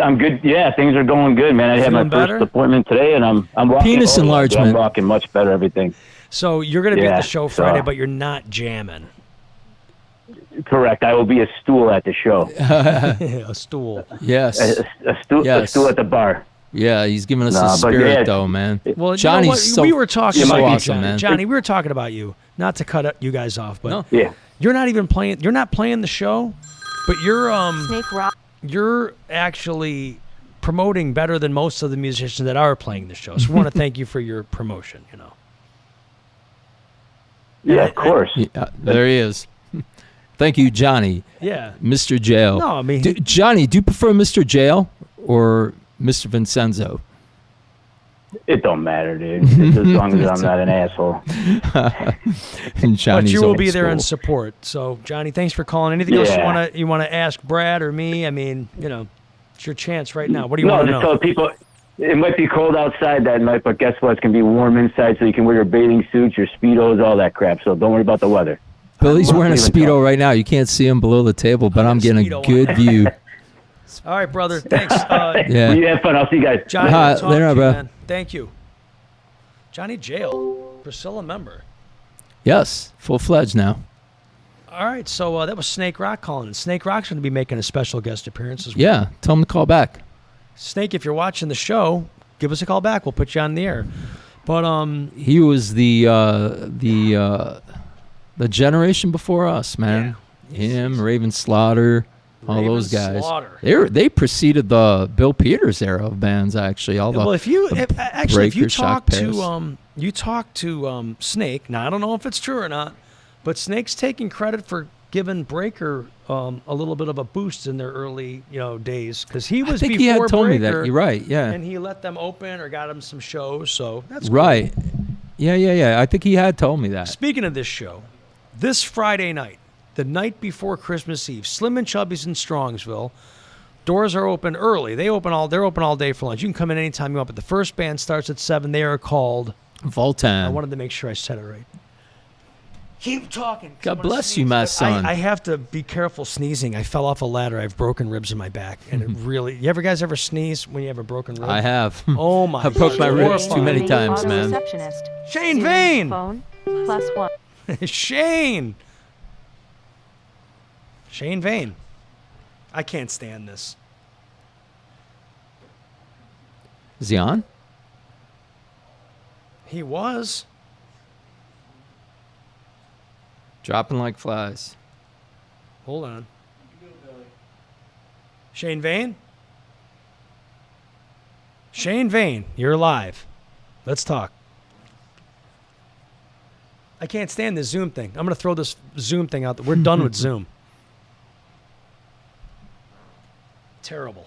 I'm good. Yeah, things are going good, man. I had my Feeling first better? appointment today, and I'm walking. Penis enlargement. I'm walking much better. Everything. So you're going to be at Yeah, the show Friday, so- but you're not jamming. Correct. I will be a stool at the show. A stool. Yes. A stool. Yes. A stool at the bar. Yeah, he's giving us Nah, his but spirit, yeah. though, man. Well, Johnny's you know what? so We were talking so about you, awesome, Johnny. man. Johnny, we were talking about you. not to cut you guys off, but No. Yeah. you're not even playing. You're not playing the show, but Snake Rock. you're actually promoting better than most of the musicians that are playing the show. So we want to thank you for your promotion. Yeah, of course. Yeah, there he is. Thank you, Johnny. Yeah. Mr. Jail. No, I mean, Johnny, do you prefer Mr. Jail or Mr. Vincenzo? It don't matter, dude. Just as long as I'm not an asshole. And but Johnny's you will old be there in school. support. So Johnny, thanks for calling. Anything else Yeah. you want to ask Brad or me? I mean, it's your chance right now. What do you No, want to just know? tell people it might be cold outside that night, but guess what? It's going to be warm inside, so you can wear your bathing suits, your Speedos, all that crap. So don't worry about the weather. Billy's wearing a Even Speedo talk. right now. You can't see him below the table, but I'm getting a Speedo on. good view. All right, brother. Thanks. Yeah. You have fun. I'll see you guys. Johnny, Hi, good talking later, to you, bro. man. Thank you. Johnny Jail, Pricilla member. Yes, full-fledged now. All right, so that was Snake Rock calling. And Snake Rock's going to be making a special guest appearance as well. Yeah, tell him to call back. Snake, if you're watching the show, give us a call back. We'll put you on the air. But He was the generation before us, man. Him, Raven Slaughter, all Raven those guys. Slaughter. They preceded the Bill Peters era of bands, actually. All the Well, if you Breaker, Shock talk to Snake. Now I don't know if it's true or not, but Snake's taking credit for giving Breaker a little bit of a boost in their early days because he was I think before he had told me Breaker, that. You're right. Yeah. and he let them open or got them some shows. So that's cool. Right. Yeah. I think he had told me that. Speaking of this show, this Friday night, the night before Christmas Eve, Slim and Chubby's in Strongsville. Doors are open early. They're open all day for lunch. You can come in anytime you want, but the first band starts at 7. They are called Voltan. I wanted to make sure I said it right. Keep talking. God Someone bless you, sneezed. my son. I have to be careful sneezing. I fell off a ladder. I have broken ribs in my back, and it really. You guys ever sneeze when you have a broken rib? I have. Oh my! I broke my ribs too many Main times, auto man. Receptionist. Shane Zoom Vane. Phone +1. Shane. Shane Vane. I can't stand this. Is he on? He was. Dropping like flies. Hold on. Shane Vane? Shane Vane, you're live. Let's talk. I can't stand this Zoom thing. I'm going to throw this Zoom thing out there. We're done with Zoom. Terrible.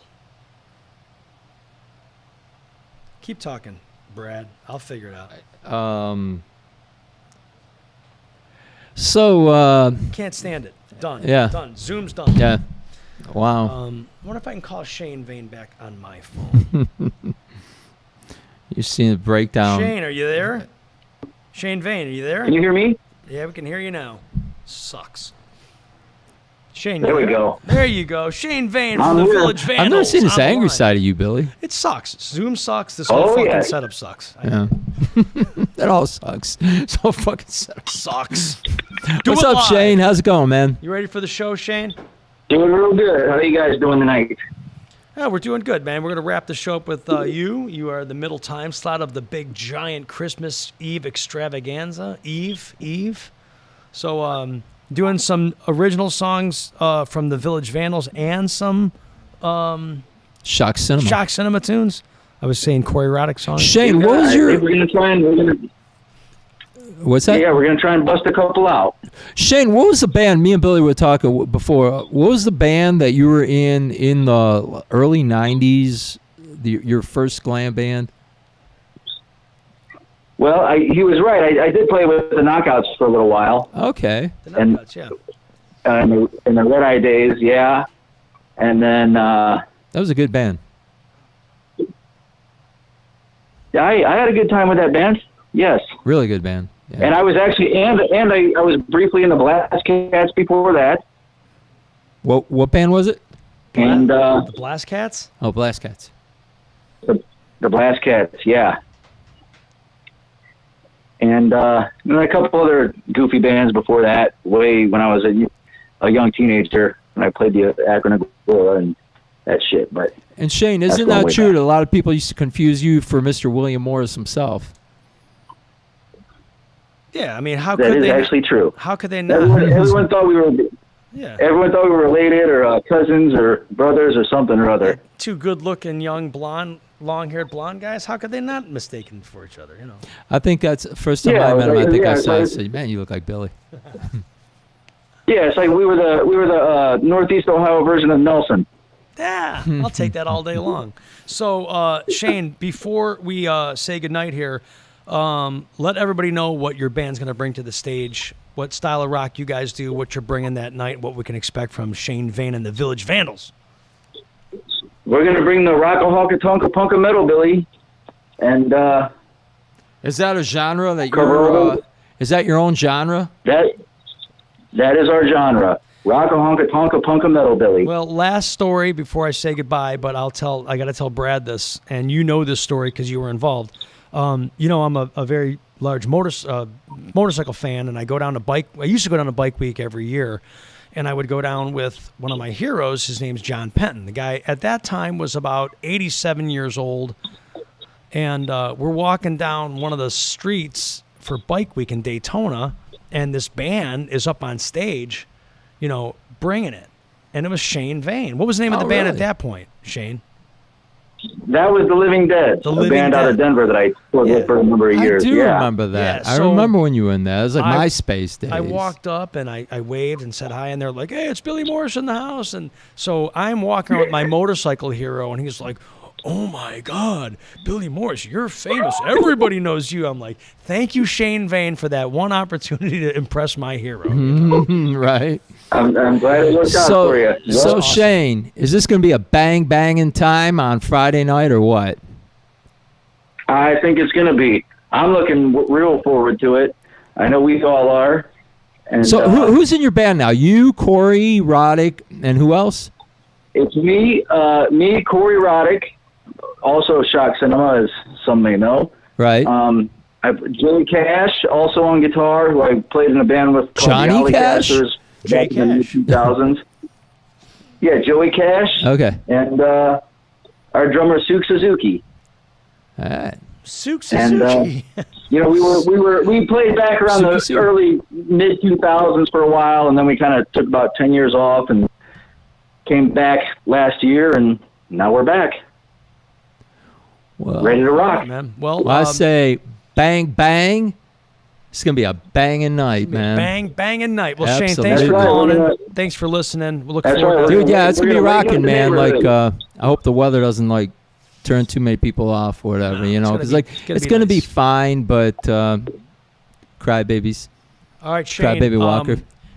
Keep talking, Brad. I'll figure it out. Can't stand it. Done. Yeah. Done. Zoom's done. Yeah. Wow. I wonder if I can call Shane Vane back on my phone. You've seen the breakdown. Shane, are you there? Shane Vane, are you there? Can you hear me? Yeah, we can hear you now. Sucks. Shane, There you we there? go. There you go. Shane Vane I'm from the here. Village Vandals. I've never seen this on the angry line. side of you, Billy. It sucks. Zoom sucks. This whole Oh, fucking yeah. setup sucks. Yeah. That all sucks. It's all fucking sucks. Sucks. What's it up, live. Shane? How's it going, man? You ready for the show, Shane? Doing real good. How are you guys doing tonight? Yeah, we're doing good, man. We're going to wrap the show up with you. You are the middle time slot of the big, giant Christmas Eve extravaganza. Eve. So, doing some original songs from the Village Vandals and some Shock Cinema. Shock Cinema tunes. I was saying choreotic songs. Shane, what was I think your... we're gonna try and What's that? yeah, we're gonna try and bust a couple out. Shane, what was the band? Me and Billy were talking before. What was the band that you were in the early 90s, your first glam band? Well, he was right. I did play with the Knockouts for a little while. Okay. The and- Knockouts, yeah. In the Red Eye days, yeah. And then That was a good band. yeah, I had a good time with that band. Yes. Really good band. Yeah. And I was actually I was briefly in the Blast Cats before that. What band was it? And The Blast Cats? Oh, Blast Cats. the Blast Cats, yeah. And a couple other goofy bands before that, way when I was a young teenager, when I played the Akron Agora and that shit. But And Shane, That's isn't going that way true back. that a lot of people used to confuse you for Mr. William Morris himself? Yeah, I mean, how That could is they? actually true. How could they not? Everyone thought we were. Yeah. Everyone thought we were related or cousins or brothers or something or other. Two good-looking, young, blonde, long-haired blonde guys. How could they not mistaken for each other? You know. I think that's the first time Yeah, I met him. I think yeah, I said, "Man, you look like Billy." Yeah, it's like we were the Northeast Ohio version of Nelson. Yeah, I'll take that all day long. So, Shane, before we say goodnight here, let everybody know what your band's going to bring to the stage, what style of rock you guys do, what you're bringing that night, what we can expect from Shane Vane and the Village Vandals. We're gonna bring the Rockahonka Tonka Punka Metal Billy, and Is that a genre that Cover you're? over. Is that your own genre? that is our genre. Rockahonka Tonka Punka Metal Billy. Well, last story before I say goodbye, but I got to tell Brad this, and you know this story because you were involved. I'm a very large motorcycle fan, and I go down to bike. I used to go down to Bike Week every year, and I would go down with one of my heroes. His name's John Penton. The guy at that time was about 87 years old, and we're walking down one of the streets for Bike Week in Daytona, and this band is up on stage, bringing it, and it was Shane Vane. What was the name of the band at that point, Shane? That was the Living Dead, The a Living band out of Dead. Denver that I toured with for a number of years. I do yeah. remember that. Yeah, I so remember when you were in there. It was like I- MySpace days. I walked up and I waved and said hi, and they're like, "Hey, it's Billy Morris in the house." And so I'm walking with my motorcycle hero, and he's like, "Oh my God, Billy Morris, you're famous. Everybody knows you." I'm like, "Thank you, Shane Vane, for that one opportunity to impress my hero." right. I'm glad it worked out for you. So Shane, is this going to be a bang banging time on Friday night or what? I think it's going to be. I'm looking real forward to it. I know we all are. And So who's in your band now? You, Corey, Roddick, and who else? it's me, Corey Roddick, also Shock Cinema, as some may know. Right. I've Joey Cash, also on guitar, who I played in a band with called Johnny the Alley Cash? Casters Jay back in the Cash. 2000s. Yeah, Joey Cash. Okay. And our drummer Suk Suzuki. All right. Suk And Suzuki. we played back around the Suki. early mid 2000s for a while, and then we kind of took about 10 years off and came back last year, and now we're back, Well, ready to rock. Man. Well, I say bang bang. It's going to be a banging night, man. bang, banging night. Well, Shane, Absolutely. thanks for That's right, calling we're in. gonna- Thanks for listening. We'll look That's forward right, to Dude, yeah, it's We're going to be gonna wake up rocking, the man. neighborhood. I hope the weather doesn't, turn too many people off or whatever, No, it's Because, gonna be- it's going to be nice. fine, but crybabies. All right, Shane. Crybaby Walker.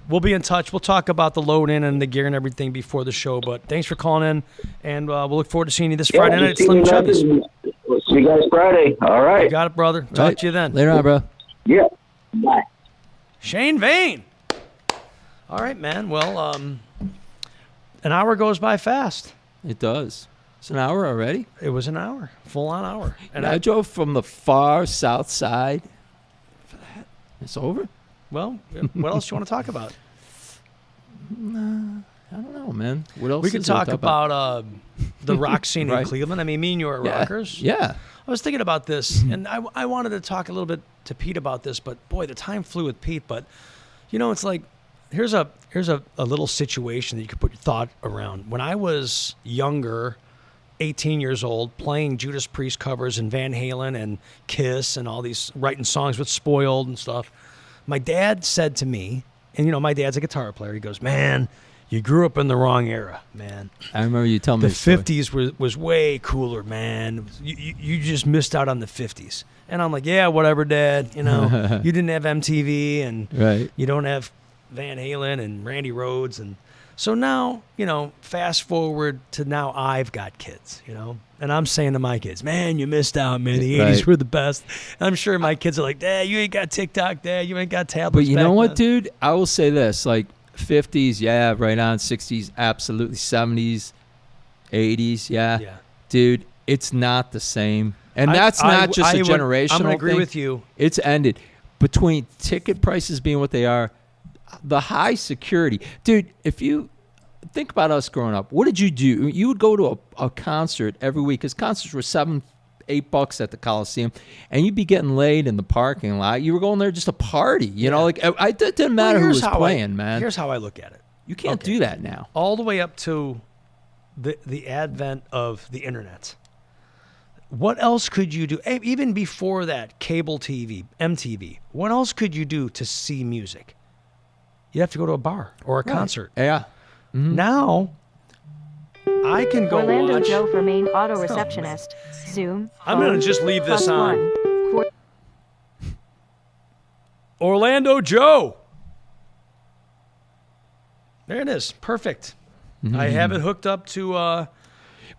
We'll be in touch. We'll talk about the load in and the gear and everything before the show. But thanks for calling in, and we'll look forward to seeing you this Yeah, Friday night at just Slim keep me Chubby's. messaging. We'll see you guys Friday. All You right. got it, brother. Talk Right. to you then. Later on, bro. Yeah. Bye. Shane Vane. All right, man. Well, an hour goes by fast. It does. It's an hour already. It was an hour, full-on hour. And I drove from the far south side for that. It's over? well, what else do you want to talk about? I don't know, man. What else We could is there to talk about the rock scene in Right. Cleveland. I mean, me and you are Yeah. rockers. Yeah. I was thinking about this, and I wanted to talk a little bit to Pete about this, but boy, the time flew with Pete. But it's like here's a little situation that you could put your thought around. When I was younger, 18 years old, playing Judas Priest covers and Van Halen and Kiss and all these, writing songs with Spoiled and stuff, my dad said to me, and my dad's a guitar player. He goes, "Man, you grew up in the wrong era, man. I remember you telling me The this story. 50s was way cooler, man. You just missed out on the 50s." And I'm like, "Yeah, whatever, Dad. You didn't have MTV, and Right. you don't have Van Halen and Randy Rhoads." And so now, fast forward to now I've got kids, and I'm saying to my kids, "Man, you missed out, man. The 80s Right. were the best." And I'm sure my kids are like, "Dad, you ain't got TikTok, Dad. You ain't got tablets." But you know back what, then." dude? I will say this. 50s, yeah, right on. 60s, absolutely. 70s, 80s, yeah. Yeah. Dude, it's not the same. And that's not just a generational I'm going to agree thing. with you. It's ended. Between ticket prices being what they are, the high security. Dude, if you think about us growing up, what did you do? You would go to a concert every week because concerts were $7, $8 at the Coliseum, and you'd be getting laid in the parking lot. You were going there just to party. You know, like it didn't matter who was playing, man. Here's how I look at it. You can't do that now. All the way up to the advent of the internet. What else could you do? Even before that, cable TV, MTV. What else could you do to see music? You'd have to go to a bar or a concert. Yeah. Now, I can go Orlando watch. Joe for main auto receptionist. Zoom. I'm going to phone, just leave this plus on. 1. For- Orlando Joe. There it is. Perfect. I have it hooked up to...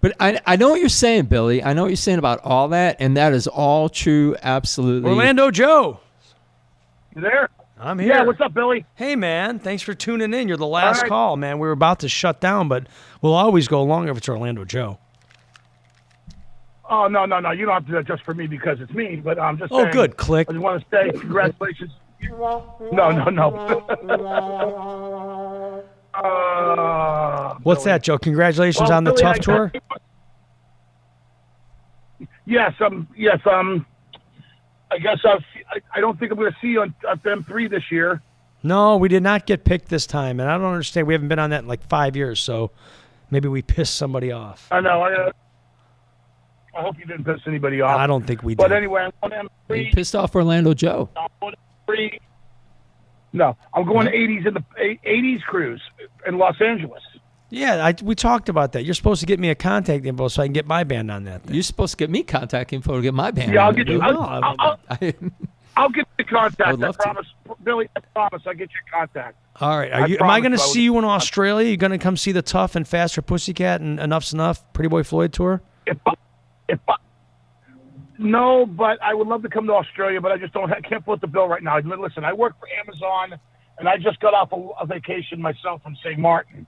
But I know what you're saying, Billy. I know what you're saying about all that, and that is all true, absolutely. Orlando Joe. You there? I'm here. Yeah, what's up, Billy? Hey, man. Thanks for tuning in. You're the last All right. call, man. We were about to shut down, but we'll always go long if it's Orlando Joe. Oh, no. You don't have to do that just for me because it's me, but I'm just Oh, saying. good. Click. I just want to say congratulations. No. What's that, Joe? Congratulations on the Billy, Tough Tour. Yes. I guess I don't think I'm going to see you on M3 this year. No, we did not get picked this time, and I don't understand. We haven't been on that in like 5 years, so maybe we pissed somebody off. I know. I hope you didn't piss anybody off. I don't think we did. But anyway, I'm on You M3. pissed off Orlando Joe. I'm on M3. No, I'm going to 80s in the 80s cruise in Los Angeles. Yeah, we talked about that. You're supposed to get me a contact info so I can get my band on that thing. You're supposed to get me contact info to get my band. Yeah, I'll on get it, you. dude. I'll get the contact. I would love to. promise, Billy. I promise. I'll get your contact. All right. I Am I promise going to I would- see you in Australia? You going to come see the Tough and Faster Pussycat and Enough's Enough Pretty Boy Floyd tour? No, but I would love to come to Australia, but I just can't foot the bill right now. Listen, I work for Amazon, and I just got off a vacation myself from St. Martin.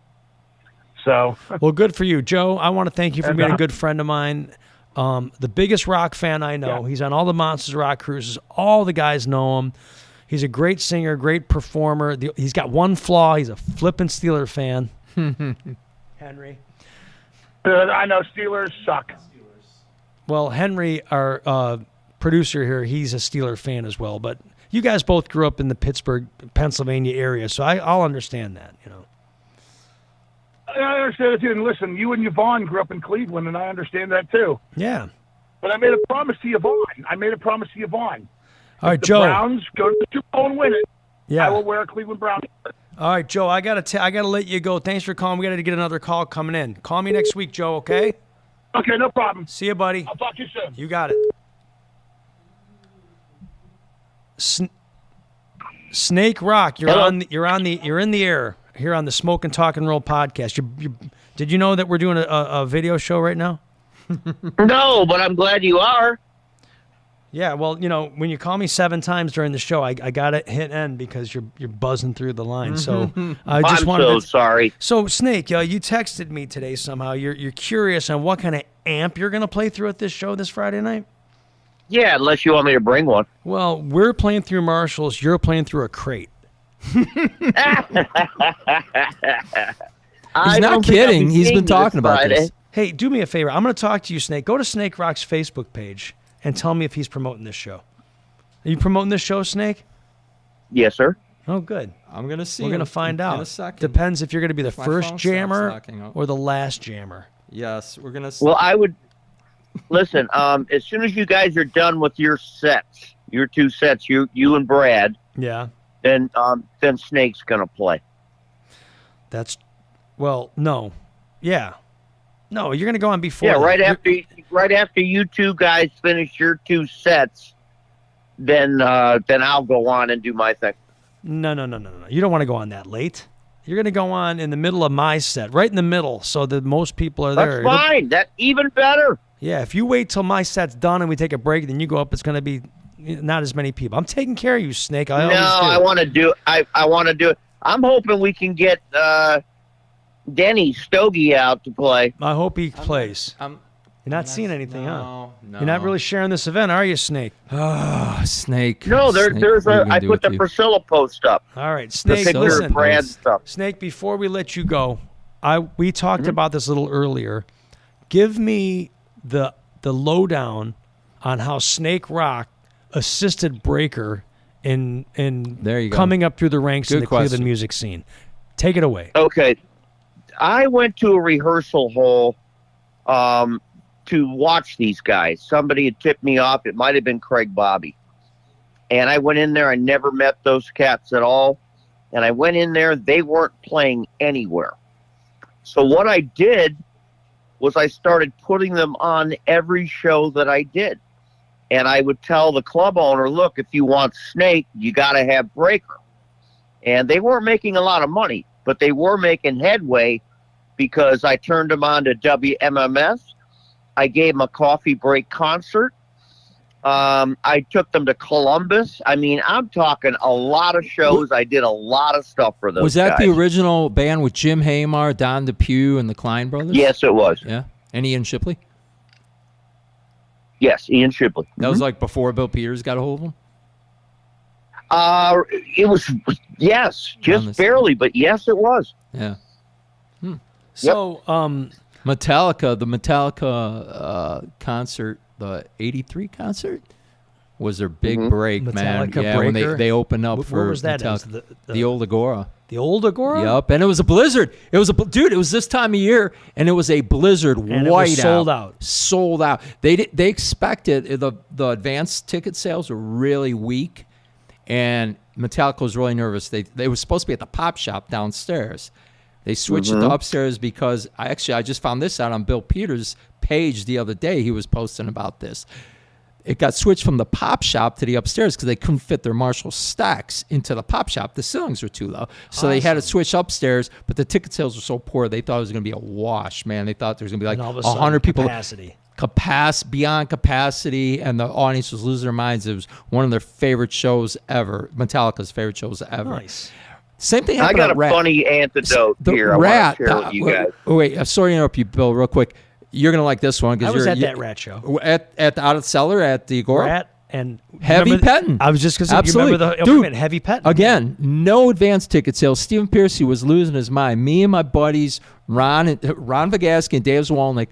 So, Well, good for you, Joe. I want to thank you for being a good friend of mine. The biggest rock fan I know. Yeah. He's on all the Monsters Rock cruises. All the guys know him. He's a great singer, great performer. He's got one flaw. He's a flippin' Steeler fan. Henry. I know Steelers suck. Well, Henry, our producer here, he's a Steeler fan as well. But you guys both grew up in the Pittsburgh, Pennsylvania area, so I'll understand that, you know. I understand it too. And listen, you and Yvonne grew up in Cleveland, and I understand that too. Yeah. But I made a promise to Yvonne. All right, The Joe. Browns go to the Super Bowl and win it. Yeah. I will wear a Cleveland Brown shirt. All right, Joe, I gotta let you go. Thanks for calling. We gotta get another call coming in. Call me next week, Joe, okay? Okay, no problem. See you, buddy. I'll talk to you soon. You got it. Snake Rock, you're in the air here on the Smoke and Talk and Roll podcast. Did you know that we're doing a video show right now? No, but I'm glad you are. Yeah, well, you know, when you call me 7 times during the show, I gotta hit end because you're buzzing through the line. So I just wanted. I'm so sorry. So Snake, you texted me today somehow. You're curious on what kind of amp you're gonna play through at this show this Friday night. Yeah, unless you want me to bring one. Well, we're playing through Marshalls. You're playing through a crate. He's not kidding. He's been talking about this. Hey, do me a favor. I'm going to talk to you, Snake. Go to Snake Rock's Facebook page and tell me if he's promoting this show. Are you promoting this show, Snake? Yes, sir. Oh, good. I'm going to see. We're going to find out. In a second. Depends if you're going to be the My first phone stops jammer locking up. or the last jammer. Yes, we're going to. Well, I would listen. As soon as you guys are done with your sets, your 2 sets, you and Brad, Yeah. then Snake's gonna play. No. Yeah. No, you're going to go on before. Yeah, that. right after you 2 guys finish your 2 sets, then I'll go on and do my thing. No. You don't want to go on that late. You're going to go on in the middle of my set, right in the middle, so that most people are there. That's fine. That's even better. Yeah, if you wait till my set's done and we take a break, then you go up, it's going to be not as many people. I'm taking care of you, Snake. I want to do. I want to do it. I'm hoping we can get Denny Stogie out to play. I hope he plays. You're not seeing anything, huh? No. You're not really sharing this event, are you, Snake? Oh, Snake. No, Snake, there's what are you a. gonna I do put with the you? Priscilla post up. All right, The Snake, picture listen. of Brad stuff. Snake, before we let you go, we talked about this a little earlier. Give me the lowdown on how Snake Rock assisted Breaker in There you go. coming up through the ranks in Good the Cleveland question. music scene. Take it away. Okay. I went to a rehearsal hall to watch these guys. Somebody had tipped me off. It might have been Craig Bobby. And I went in there. I never met those cats at all. And I went in there. They weren't playing anywhere. So what I did was I started putting them on every show that I did. And I would tell the club owner, look, if you want Snake, you got to have Breaker. And they weren't making a lot of money, but they were making headway because I turned them on to WMMS. I gave them a coffee break concert. I took them to Columbus. I mean, I'm talking a lot of shows. I did a lot of stuff for those Was that guys. the original band with Jim Haymar, Don DePue, and the Klein brothers? Yes, it was. Yeah. And Ian Shipley? Yes, Ian Shipley. That was like before Bill Peters got a hold of them? It was, yes, Around this just barely, but yes, it was. Yeah. So, Metallica, the Metallica concert, the 83 concert, was their big break, man. Metallica Yeah, when Breaker? they opened up Where for was that? It was Metallica. the The Old Agora. The Old Agora? Yep, and it was a blizzard. It was dude. It was this time of year, and it was a blizzard. And it white was sold out. Sold out. They expected the advanced ticket sales were really weak, and Metallica was really nervous. They were supposed to be at the Pop Shop downstairs. They switched it to upstairs because I just found this out on Bill Peters' page the other day. He was posting about this. It got switched from the Pop Shop to the upstairs because they couldn't fit their Marshall stacks into the Pop Shop. The ceilings were too low. So they had to switch upstairs, but the ticket sales were so poor, they thought it was going to be a wash, man. They thought there was going to be like And all of a sudden, 100 people. capacity. Beyond capacity, and the audience was losing their minds. It was one of their favorite shows ever, Metallica's favorite shows ever. Nice. Same thing I happened got at a Rat. funny antidote The here. Rat. I want to share with you guys. Wait, sorry to interrupt you, Bill, real quick. You're going to like this one. I was at that Rat show. At the Out of the Cellar at the Agora. Rat and Heavy remember- petting. I was just going to say, Absolutely. you remember the Dude, wait, Heavy Petting? Again, no advance ticket sales. Stephen Piercy was losing his mind. Me and my buddies, Ron Vagaski and Dave Zwolnick,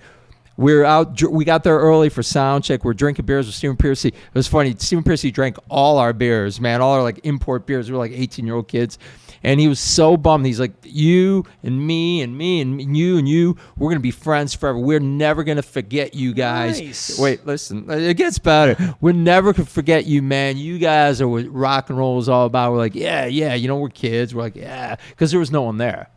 we're out. We got there early for sound check. We're drinking beers with Stephen Piercy. It was funny. Stephen Piercy drank all our beers, man. All our like import beers. We were like 18-year-old kids, and he was so bummed. He's like, "You and me and me and you, we're gonna be friends forever. We're never gonna forget you guys." Nice. Wait, listen. It gets better. We're never gonna forget you, man. You guys are what rock and roll is all about. We're like, yeah. You know, we're kids. We're like, yeah, because there was no one there.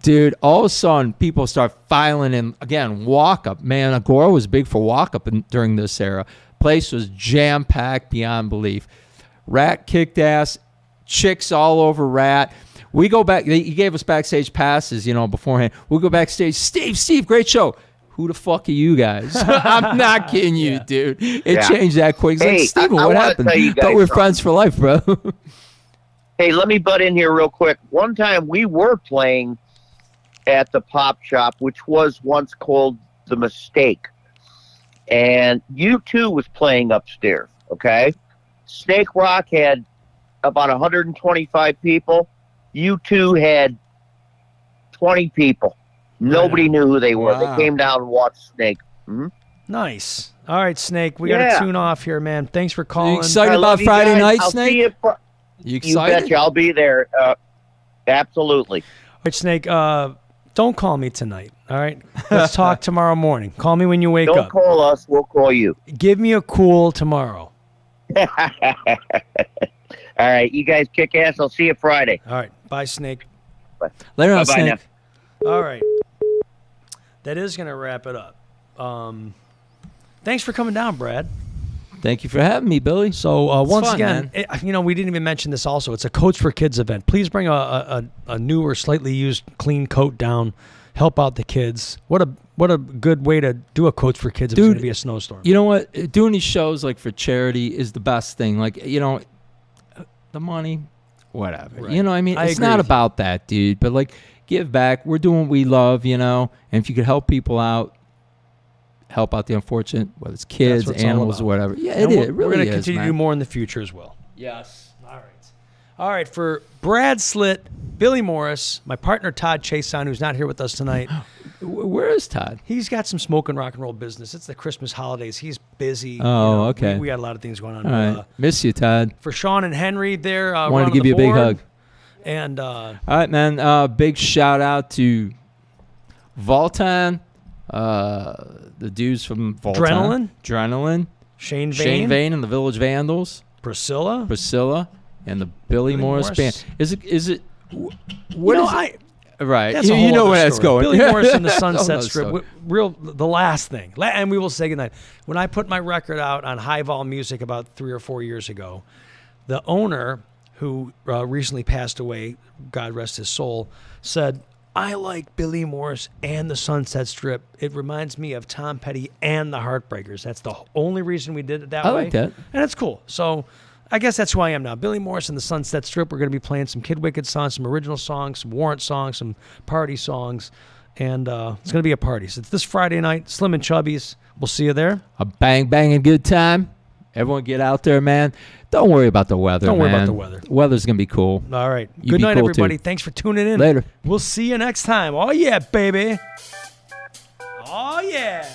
Dude, all of a sudden, people start filing in. Again, walk-up. Man, Agora was big for walk-up during this era. Place was jam-packed beyond belief. Rat kicked ass. Chicks all over Rat. We go back. He gave us backstage passes, beforehand. We go backstage. Steve, great show. Who the fuck are you guys? I'm not kidding you, dude. It changed that quick. It's Hey, like, Steven, I what wanna happened? tell you Thought guys we were friends for life, bro. Hey, let me butt in here real quick. One time we were playing at the Pop Shop, which was once called The Mistake. And U2 was playing upstairs, okay? Snake Rock had about 125 people. U2 had 20 people. Nobody knew who they were. Wow. They came down and watched Snake. Mhm. Nice. All right, Snake. We got to Yeah. tune off here, man. Thanks for calling. You excited I about love you Friday guys. night, I'll Snake? see you You You excited? betcha. I'll be there. Absolutely. All right, Snake. Don't call me tonight. All right. Let's talk tomorrow morning. Call me when you wake Don't up. call us. We'll call you. Give me a cool tomorrow. All right. You guys kick ass. I'll see you Friday. All right. Bye, Snake. Later on, Bye-bye Snake. now. All right. That is going to wrap it up. Thanks for coming down, Brad. Thank you for having me, Billy. So once fun, again, we didn't even mention this also. It's a Coats for Kids event. Please bring a new or slightly used clean coat down. Help out the kids. What a good way to do a Coats for Kids if it's going to be a snowstorm. You know what? Doing these shows like for charity is the best thing. Like, the money, whatever. Right. You know what I mean? I It's agree not with you. about that, dude. But like, give back. We're doing what we love, And if you could help people out, help out the unfortunate, whether it's kids, what it's all animals, or about. whatever. Yeah, And it we're really going to is, continue man. to do more in the future as well. Yes. All right, for Brad Slitt, Billy Morris, my partner Todd Chason, who's not here with us tonight. Where is Todd? He's got some smoke and rock and roll business. It's the Christmas holidays. He's busy. Oh, okay. We got a lot of things going on. All right. Miss you, Todd. For Sean and Henry, there. Wanted to give you a big hug. And all right, man. Big shout out to Voltan, the dudes from Voltan. Adrenaline. Shane Vane. And the Village Vandals. Priscilla. And the Billy Morris Band. Is it? What is it? Right. That's you know where that's going. Billy Morris and the Sunset Strip. The last thing. And we will say goodnight. When I put my record out on High Vol Music about 3 or 4 years ago, the owner, who recently passed away, God rest his soul, said, I like Billy Morris and the Sunset Strip. It reminds me of Tom Petty and the Heartbreakers. That's the only reason we did it that way. I like that. And it's cool. So I guess that's who I am now. Billy Morris and the Sunset Strip. We're going to be playing some Kid Wicked songs, some original songs, some Warrant songs, some party songs. And it's going to be a party. So it's this Friday night, Slim and Chubby's. We'll see you there. A bang-banging good time. Everyone get out there, man. Don't worry about the weather, Don't worry man. about the weather. The weather's going to be cool. All right. You Good be night, cool, everybody. too. Thanks for tuning in. Later. We'll see you next time. Oh, yeah, baby. Oh, yeah.